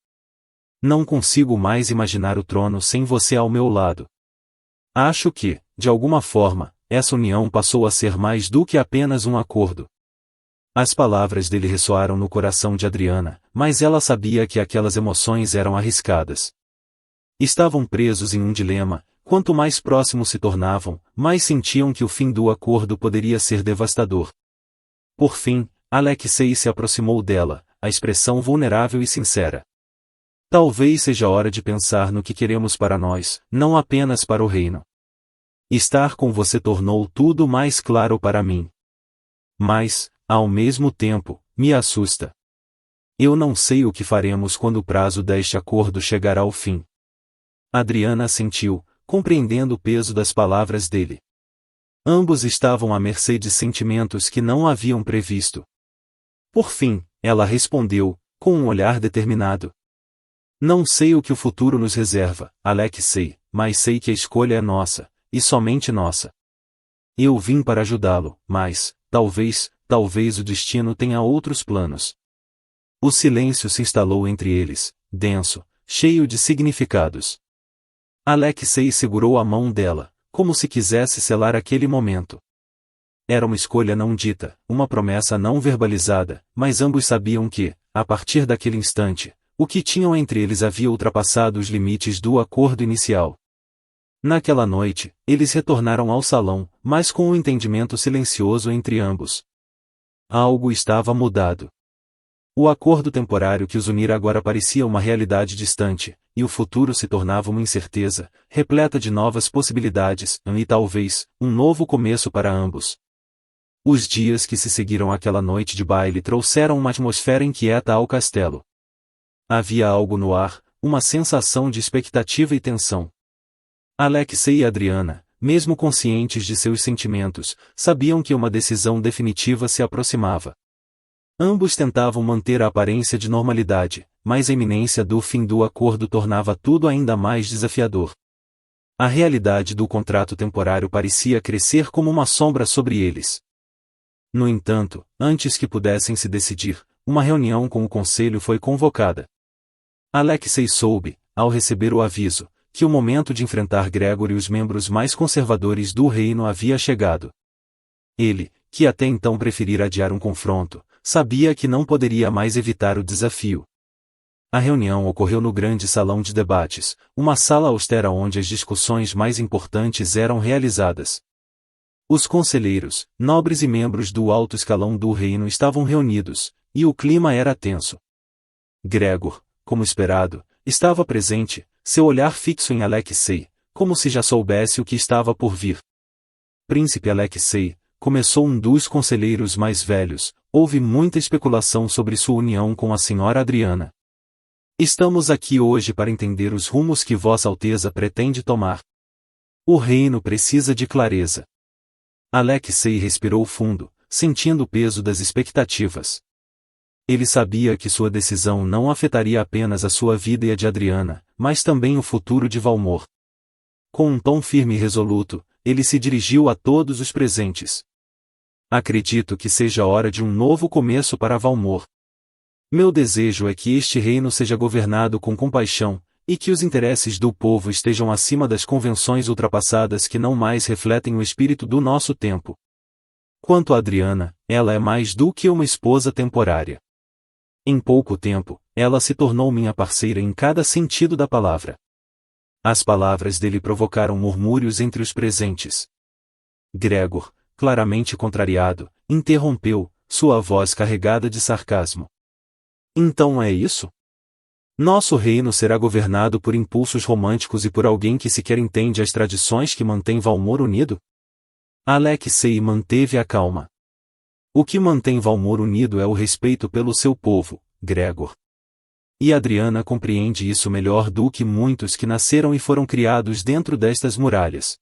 Não consigo mais imaginar o trono sem você ao meu lado. Acho que, de alguma forma, essa união passou a ser mais do que apenas um acordo." As palavras dele ressoaram no coração de Adriana, mas ela sabia que aquelas emoções eram arriscadas. Estavam presos em um dilema: quanto mais próximos se tornavam, mais sentiam que o fim do acordo poderia ser devastador. Por fim, Alexei se aproximou dela, a expressão vulnerável e sincera. "Talvez seja hora de pensar no que queremos para nós, não apenas para o reino. Estar com você tornou tudo mais claro para mim. Mas, ao mesmo tempo, me assusta. Eu não sei o que faremos quando o prazo deste acordo chegar ao fim." Adriana assentiu, compreendendo o peso das palavras dele. Ambos estavam à mercê de sentimentos que não haviam previsto. Por fim, ela respondeu, com um olhar determinado: Não sei o que o futuro nos reserva, Alexei, mas sei que a escolha é nossa, e somente nossa. Eu vim para ajudá-lo, mas, talvez o destino tenha outros planos. O silêncio se instalou entre eles, denso, cheio de significados. Alexei segurou a mão dela, como se quisesse selar aquele momento. Era uma escolha não dita, uma promessa não verbalizada, mas ambos sabiam que, a partir daquele instante, o que tinham entre eles havia ultrapassado os limites do acordo inicial. Naquela noite, eles retornaram ao salão, mas com um entendimento silencioso entre ambos. Algo estava mudado. O acordo temporário que os unira agora parecia uma realidade distante, e o futuro se tornava uma incerteza, repleta de novas possibilidades, e talvez, um novo começo para ambos. Os dias que se seguiram àquela noite de baile trouxeram uma atmosfera inquieta ao castelo. Havia algo no ar, uma sensação de expectativa e tensão. Alexei e Adriana, mesmo conscientes de seus sentimentos, sabiam que uma decisão definitiva se aproximava. Ambos tentavam manter a aparência de normalidade, mas a iminência do fim do acordo tornava tudo ainda mais desafiador. A realidade do contrato temporário parecia crescer como uma sombra sobre eles. No entanto, antes que pudessem se decidir, uma reunião com o conselho foi convocada. Alexei soube, ao receber o aviso, que o momento de enfrentar Gregor e os membros mais conservadores do reino havia chegado. Ele, que até então preferira adiar um confronto, sabia que não poderia mais evitar o desafio. A reunião ocorreu no grande salão de debates, uma sala austera onde as discussões mais importantes eram realizadas. Os conselheiros, nobres e membros do alto escalão do reino estavam reunidos, e o clima era tenso. Gregor, como esperado, estava presente, seu olhar fixo em Alexei, como se já soubesse o que estava por vir. Príncipe Alexei, começou um dos conselheiros mais velhos, houve muita especulação sobre sua união com a senhora Adriana. Estamos aqui hoje para entender os rumos que Vossa Alteza pretende tomar. O reino precisa de clareza. Alexei respirou fundo, sentindo o peso das expectativas. Ele sabia que sua decisão não afetaria apenas a sua vida e a de Adriana, mas também o futuro de Valmor. Com um tom firme e resoluto, ele se dirigiu a todos os presentes. Acredito que seja hora de um novo começo para Valmor. Meu desejo é que este reino seja governado com compaixão, e que os interesses do povo estejam acima das convenções ultrapassadas que não mais refletem o espírito do nosso tempo. Quanto a Adriana, ela é mais do que uma esposa temporária. Em pouco tempo, ela se tornou minha parceira em cada sentido da palavra. As palavras dele provocaram murmúrios entre os presentes. Gregor, claramente contrariado, interrompeu, sua voz carregada de sarcasmo. Então é isso? Nosso reino será governado por impulsos românticos e por alguém que sequer entende as tradições que mantêm Valmor unido? Alexei manteve a calma. O que mantém Valmor unido é o respeito pelo seu povo, Gregor. E Adriana compreende isso melhor do que muitos que nasceram e foram criados dentro destas muralhas.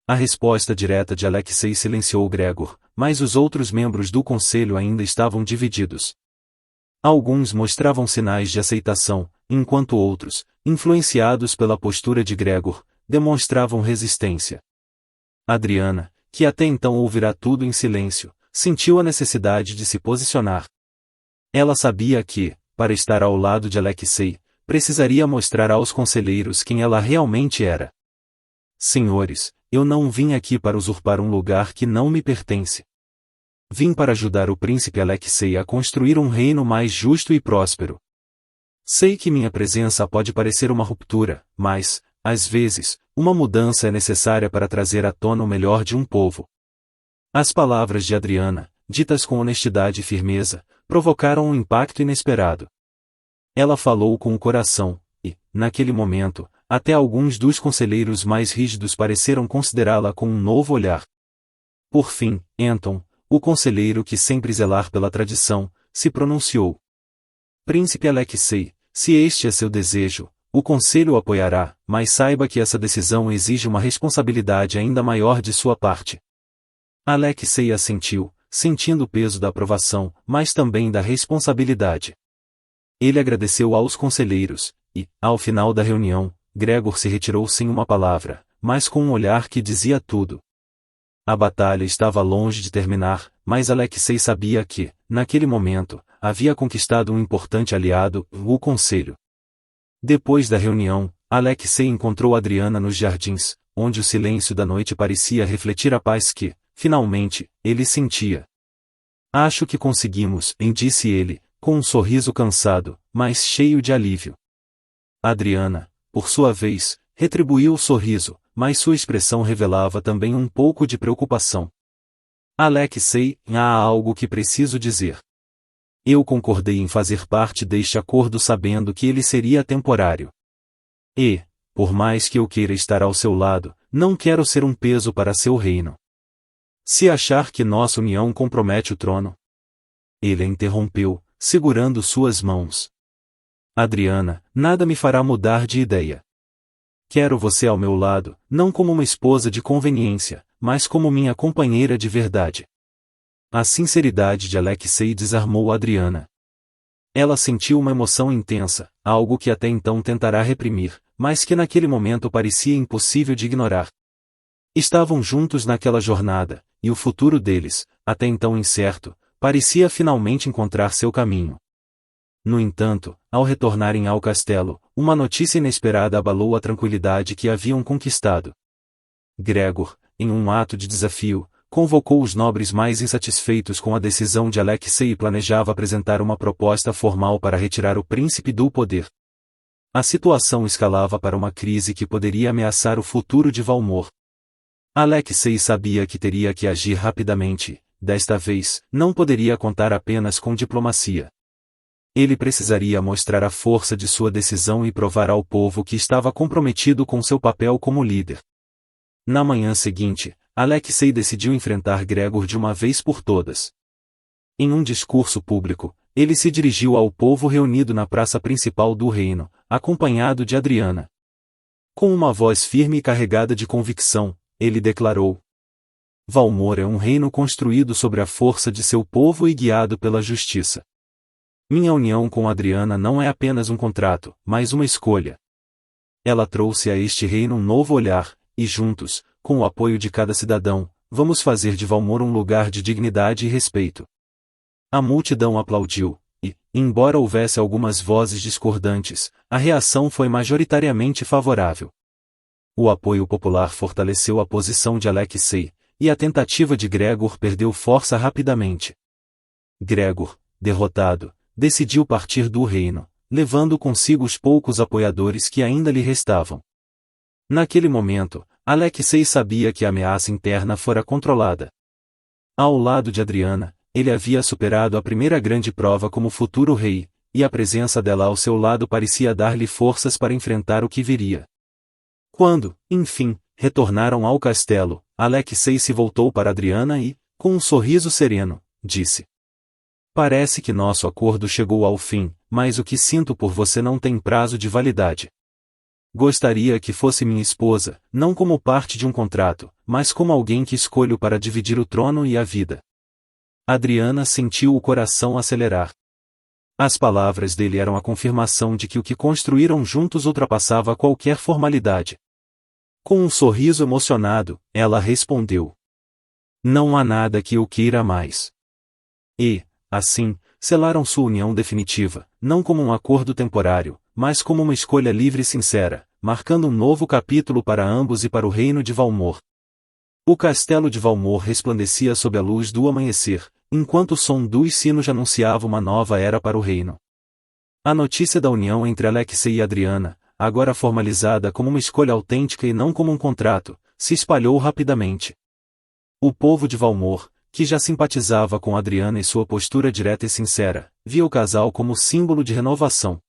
A resposta direta de Alexei silenciou Gregor, mas os outros membros do conselho ainda estavam divididos. Alguns mostravam sinais de aceitação, enquanto outros, influenciados pela postura de Gregor, demonstravam resistência. Adriana, que até então ouvirá tudo em silêncio, sentiu a necessidade de se posicionar. Ela sabia que, para estar ao lado de Alexei, precisaria mostrar aos conselheiros quem ela realmente era. Senhores, eu não vim aqui para usurpar um lugar que não me pertence. Vim para ajudar o príncipe Alexei a construir um reino mais justo e próspero. Sei que minha presença pode parecer uma ruptura, mas, às vezes, uma mudança é necessária para trazer à tona o melhor de um povo. As palavras de Adriana, ditas com honestidade e firmeza, provocaram um impacto inesperado. Ela falou com o coração, e, naquele momento, até alguns dos conselheiros mais rígidos pareceram considerá-la com um novo olhar. Por fim, Anton, o conselheiro que sempre zelar pela tradição, se pronunciou. Príncipe Alexei, se este é seu desejo, o conselho o apoiará, mas saiba que essa decisão exige uma responsabilidade ainda maior de sua parte. Alexei assentiu, sentindo o peso da aprovação, mas também da responsabilidade. Ele agradeceu aos conselheiros, e, ao final da reunião, Gregor se retirou sem uma palavra, mas com um olhar que dizia tudo. A batalha estava longe de terminar, mas Alexei sabia que, naquele momento, havia conquistado um importante aliado, o Conselho. Depois da reunião, Alexei encontrou Adriana nos jardins, onde o silêncio da noite parecia refletir a paz que, finalmente, ele sentia. Acho que conseguimos, disse ele, com um sorriso cansado, mas cheio de alívio. Adriana, por sua vez, retribuiu o sorriso, mas sua expressão revelava também um pouco de preocupação. Alexei, há algo que preciso dizer. Eu concordei em fazer parte deste acordo sabendo que ele seria temporário. E, por mais que eu queira estar ao seu lado, não quero ser um peso para seu reino. Se achar que nossa união compromete o trono. Ele a interrompeu, segurando suas mãos. Adriana, nada me fará mudar de ideia. Quero você ao meu lado, não como uma esposa de conveniência, mas como minha companheira de verdade. A sinceridade de Alexei desarmou Adriana. Ela sentiu uma emoção intensa, algo que até então tentará reprimir, mas que naquele momento parecia impossível de ignorar. Estavam juntos naquela jornada, e o futuro deles, até então incerto, parecia finalmente encontrar seu caminho. No entanto, ao retornarem ao castelo, uma notícia inesperada abalou a tranquilidade que haviam conquistado. Gregor, em um ato de desafio, convocou os nobres mais insatisfeitos com a decisão de Alexei e planejava apresentar uma proposta formal para retirar o príncipe do poder. A situação escalava para uma crise que poderia ameaçar o futuro de Valmor. Alexei sabia que teria que agir rapidamente, desta vez, não poderia contar apenas com diplomacia. Ele precisaria mostrar a força de sua decisão e provar ao povo que estava comprometido com seu papel como líder. Na manhã seguinte, Alexei decidiu enfrentar Gregor de uma vez por todas. Em um discurso público, ele se dirigiu ao povo reunido na praça principal do reino, acompanhado de Adriana. Com uma voz firme e carregada de convicção, ele declarou: Valmor é um reino construído sobre a força de seu povo e guiado pela justiça. Minha união com Adriana não é apenas um contrato, mas uma escolha. Ela trouxe a este reino um novo olhar, e juntos, com o apoio de cada cidadão, vamos fazer de Valmor um lugar de dignidade e respeito. A multidão aplaudiu, e, embora houvesse algumas vozes discordantes, a reação foi majoritariamente favorável. O apoio popular fortaleceu a posição de Alexei, e a tentativa de Gregor perdeu força rapidamente. Gregor, derrotado, decidiu partir do reino, levando consigo os poucos apoiadores que ainda lhe restavam. Naquele momento, Alexei sabia que a ameaça interna fora controlada. Ao lado de Adriana, ele havia superado a primeira grande prova como futuro rei, e a presença dela ao seu lado parecia dar-lhe forças para enfrentar o que viria. Quando, enfim, retornaram ao castelo, Alexei se voltou para Adriana e, com um sorriso sereno, disse: Parece que nosso acordo chegou ao fim, mas o que sinto por você não tem prazo de validade. Gostaria que fosse minha esposa, não como parte de um contrato, mas como alguém que escolho para dividir o trono e a vida. Adriana sentiu o coração acelerar. As palavras dele eram a confirmação de que o que construíram juntos ultrapassava qualquer formalidade. Com um sorriso emocionado, ela respondeu: Não há nada que eu queira mais. E, assim, selaram sua união definitiva, não como um acordo temporário, mas como uma escolha livre e sincera, marcando um novo capítulo para ambos e para o reino de Valmor. O castelo de Valmor resplandecia sob a luz do amanhecer, enquanto o som dos sinos anunciava uma nova era para o reino. A notícia da união entre Alexei e Adriana, agora formalizada como uma escolha autêntica e não como um contrato, se espalhou rapidamente. O povo de Valmor, que já simpatizava com Adriana e sua postura direta e sincera, via o casal como símbolo de renovação.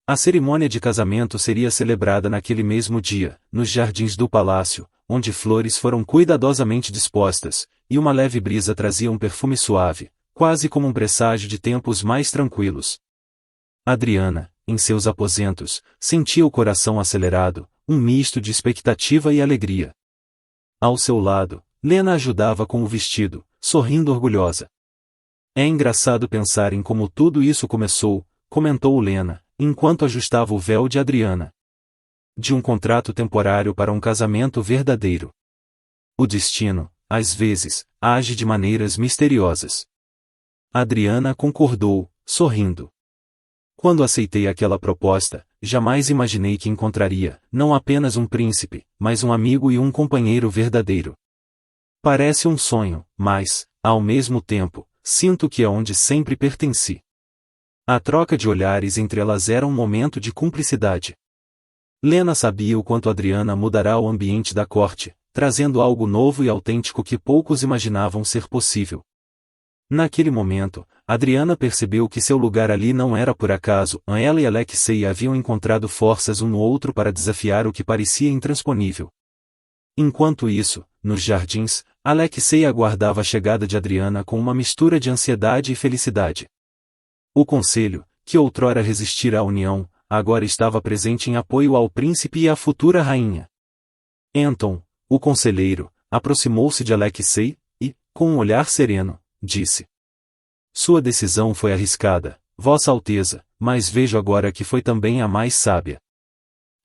A cerimônia de casamento seria celebrada naquele mesmo dia, nos jardins do palácio, onde flores foram cuidadosamente dispostas, e uma leve brisa trazia um perfume suave, quase como um presságio de tempos mais tranquilos. Adriana, em seus aposentos, sentia o coração acelerado, um misto de expectativa e alegria. Ao seu lado, Lena ajudava com o vestido, sorrindo orgulhosa. É engraçado pensar em como tudo isso começou, comentou Lena, enquanto ajustava o véu de Adriana. De um contrato temporário para um casamento verdadeiro. O destino, às vezes, age de maneiras misteriosas. Adriana concordou, sorrindo. Quando aceitei aquela proposta, jamais imaginei que encontraria, não apenas um príncipe, mas um amigo e um companheiro verdadeiro. Parece um sonho, mas, ao mesmo tempo, sinto que é onde sempre pertenci. A troca de olhares entre elas era um momento de cumplicidade. Lena sabia o quanto Adriana mudará o ambiente da corte, trazendo algo novo e autêntico que poucos imaginavam ser possível. Naquele momento, Adriana percebeu que seu lugar ali não era por acaso. Ela e Alexei haviam encontrado forças um no outro para desafiar o que parecia intransponível. Enquanto isso, nos jardins, Alexei aguardava a chegada de Adriana com uma mistura de ansiedade e felicidade. O conselho, que outrora resistira à união, agora estava presente em apoio ao príncipe e à futura rainha. Anton, o conselheiro, aproximou-se de Alexei e, com um olhar sereno, disse: Sua decisão foi arriscada, Vossa Alteza, mas vejo agora que foi também a mais sábia.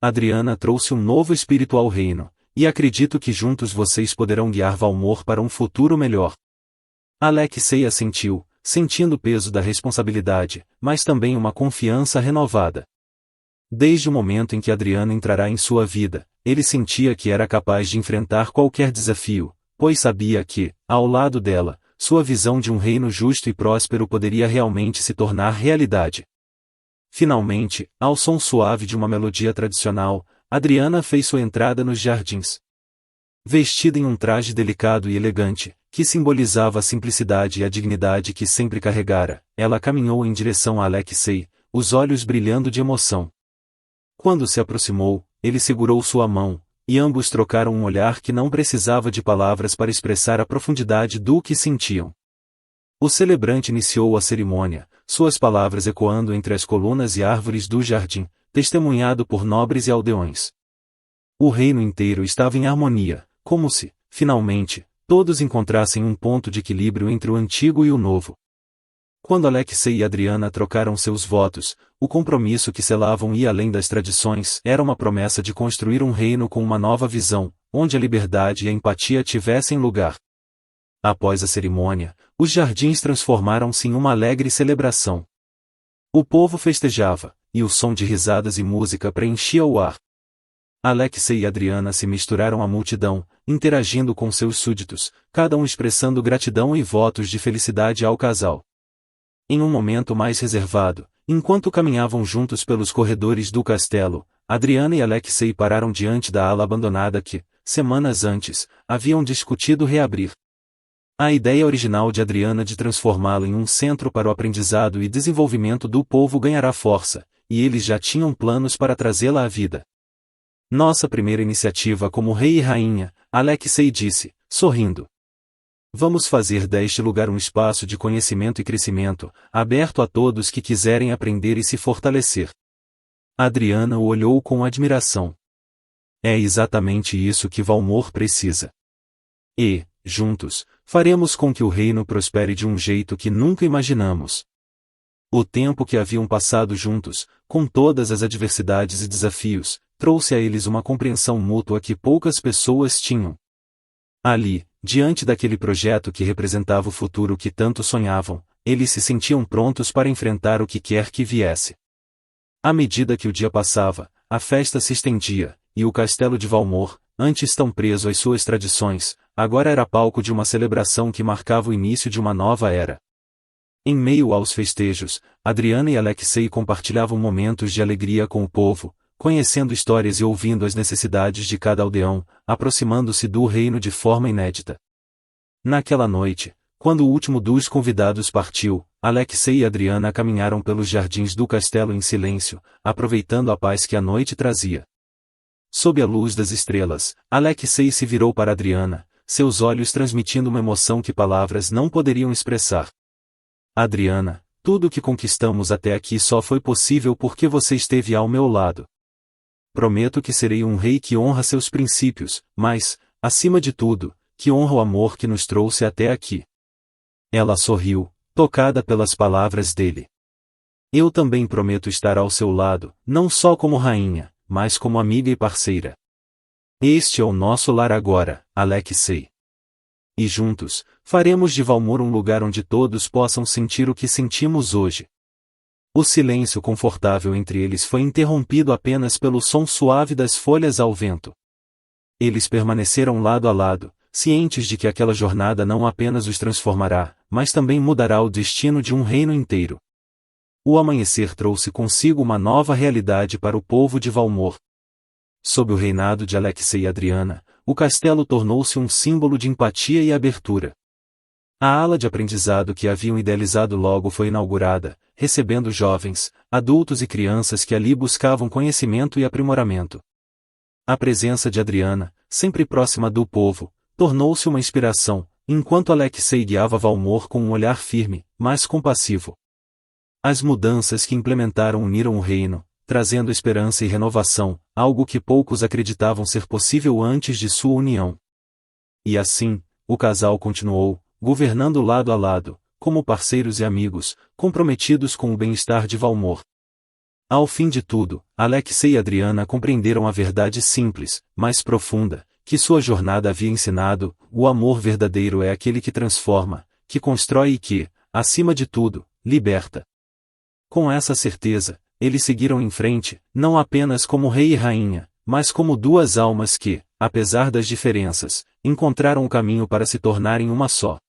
Adriana trouxe um novo espírito ao reino, e acredito que juntos vocês poderão guiar Valmor para um futuro melhor. Alexei assentiu, sentindo o peso da responsabilidade, mas também uma confiança renovada. Desde o momento em que Adriana entrará em sua vida, ele sentia que era capaz de enfrentar qualquer desafio, pois sabia que, ao lado dela, sua visão de um reino justo e próspero poderia realmente se tornar realidade. Finalmente, ao som suave de uma melodia tradicional, Adriana fez sua entrada nos jardins. Vestida em um traje delicado e elegante, que simbolizava a simplicidade e a dignidade que sempre carregara, ela caminhou em direção a Alexei, os olhos brilhando de emoção. Quando se aproximou, ele segurou sua mão, e ambos trocaram um olhar que não precisava de palavras para expressar a profundidade do que sentiam. O celebrante iniciou a cerimônia, suas palavras ecoando entre as colunas e árvores do jardim, testemunhado por nobres e aldeões. O reino inteiro estava em harmonia, como se, finalmente, todos encontrassem um ponto de equilíbrio entre o antigo e o novo. Quando Alexei e Adriana trocaram seus votos, o compromisso que selavam ia além das tradições, era uma promessa de construir um reino com uma nova visão, onde a liberdade e a empatia tivessem lugar. Após a cerimônia, os jardins transformaram-se em uma alegre celebração. O povo festejava, e o som de risadas e música preenchia o ar. Alexei e Adriana se misturaram à multidão, interagindo com seus súditos, cada um expressando gratidão e votos de felicidade ao casal. Em um momento mais reservado, enquanto caminhavam juntos pelos corredores do castelo, Adriana e Alexei pararam diante da ala abandonada que, semanas antes, haviam discutido reabrir. A ideia original de Adriana de transformá-la em um centro para o aprendizado e desenvolvimento do povo ganhará força, e eles já tinham planos para trazê-la à vida. Nossa primeira iniciativa como rei e rainha, Alexei disse, sorrindo. Vamos fazer deste lugar um espaço de conhecimento e crescimento, aberto a todos que quiserem aprender e se fortalecer. Adriana o olhou com admiração. É exatamente isso que Valmor precisa. E, juntos, faremos com que o reino prospere de um jeito que nunca imaginamos. O tempo que haviam passado juntos, com todas as adversidades e desafios, trouxe a eles uma compreensão mútua que poucas pessoas tinham. Ali, diante daquele projeto que representava o futuro que tanto sonhavam, eles se sentiam prontos para enfrentar o que quer que viesse. À medida que o dia passava, a festa se estendia, e o castelo de Valmor, antes tão preso às suas tradições, agora era palco de uma celebração que marcava o início de uma nova era. Em meio aos festejos, Adriana e Alexei compartilhavam momentos de alegria com o povo, conhecendo histórias e ouvindo as necessidades de cada aldeão, aproximando-se do reino de forma inédita. Naquela noite, quando o último dos convidados partiu, Alexei e Adriana caminharam pelos jardins do castelo em silêncio, aproveitando a paz que a noite trazia. Sob a luz das estrelas, Alexei se virou para Adriana, seus olhos transmitindo uma emoção que palavras não poderiam expressar. Adriana, tudo o que conquistamos até aqui só foi possível porque você esteve ao meu lado. Prometo que serei um rei que honra seus princípios, mas, acima de tudo, que honra o amor que nos trouxe até aqui. Ela sorriu, tocada pelas palavras dele. Eu também prometo estar ao seu lado, não só como rainha, mas como amiga e parceira. Este é o nosso lar agora, Alexei. E juntos, faremos de Valmor um lugar onde todos possam sentir o que sentimos hoje. O silêncio confortável entre eles foi interrompido apenas pelo som suave das folhas ao vento. Eles permaneceram lado a lado, cientes de que aquela jornada não apenas os transformará, mas também mudará o destino de um reino inteiro. O amanhecer trouxe consigo uma nova realidade para o povo de Valmor. Sob o reinado de Alexei e Adriana, o castelo tornou-se um símbolo de empatia e abertura. A ala de aprendizado que haviam idealizado logo foi inaugurada, recebendo jovens, adultos e crianças que ali buscavam conhecimento e aprimoramento. A presença de Adriana, sempre próxima do povo, tornou-se uma inspiração, enquanto Alexei guiava Valmor com um olhar firme, mas compassivo. As mudanças que implementaram uniram o reino, trazendo esperança e renovação, algo que poucos acreditavam ser possível antes de sua união. E assim, o casal continuou, governando lado a lado, como parceiros e amigos, comprometidos com o bem-estar de Valmor. Ao fim de tudo, Alexei e Adriana compreenderam a verdade simples, mas profunda, que sua jornada havia ensinado: o amor verdadeiro é aquele que transforma, que constrói e que, acima de tudo, liberta. Com essa certeza, eles seguiram em frente, não apenas como rei e rainha, mas como duas almas que, apesar das diferenças, encontraram o caminho para se tornarem uma só.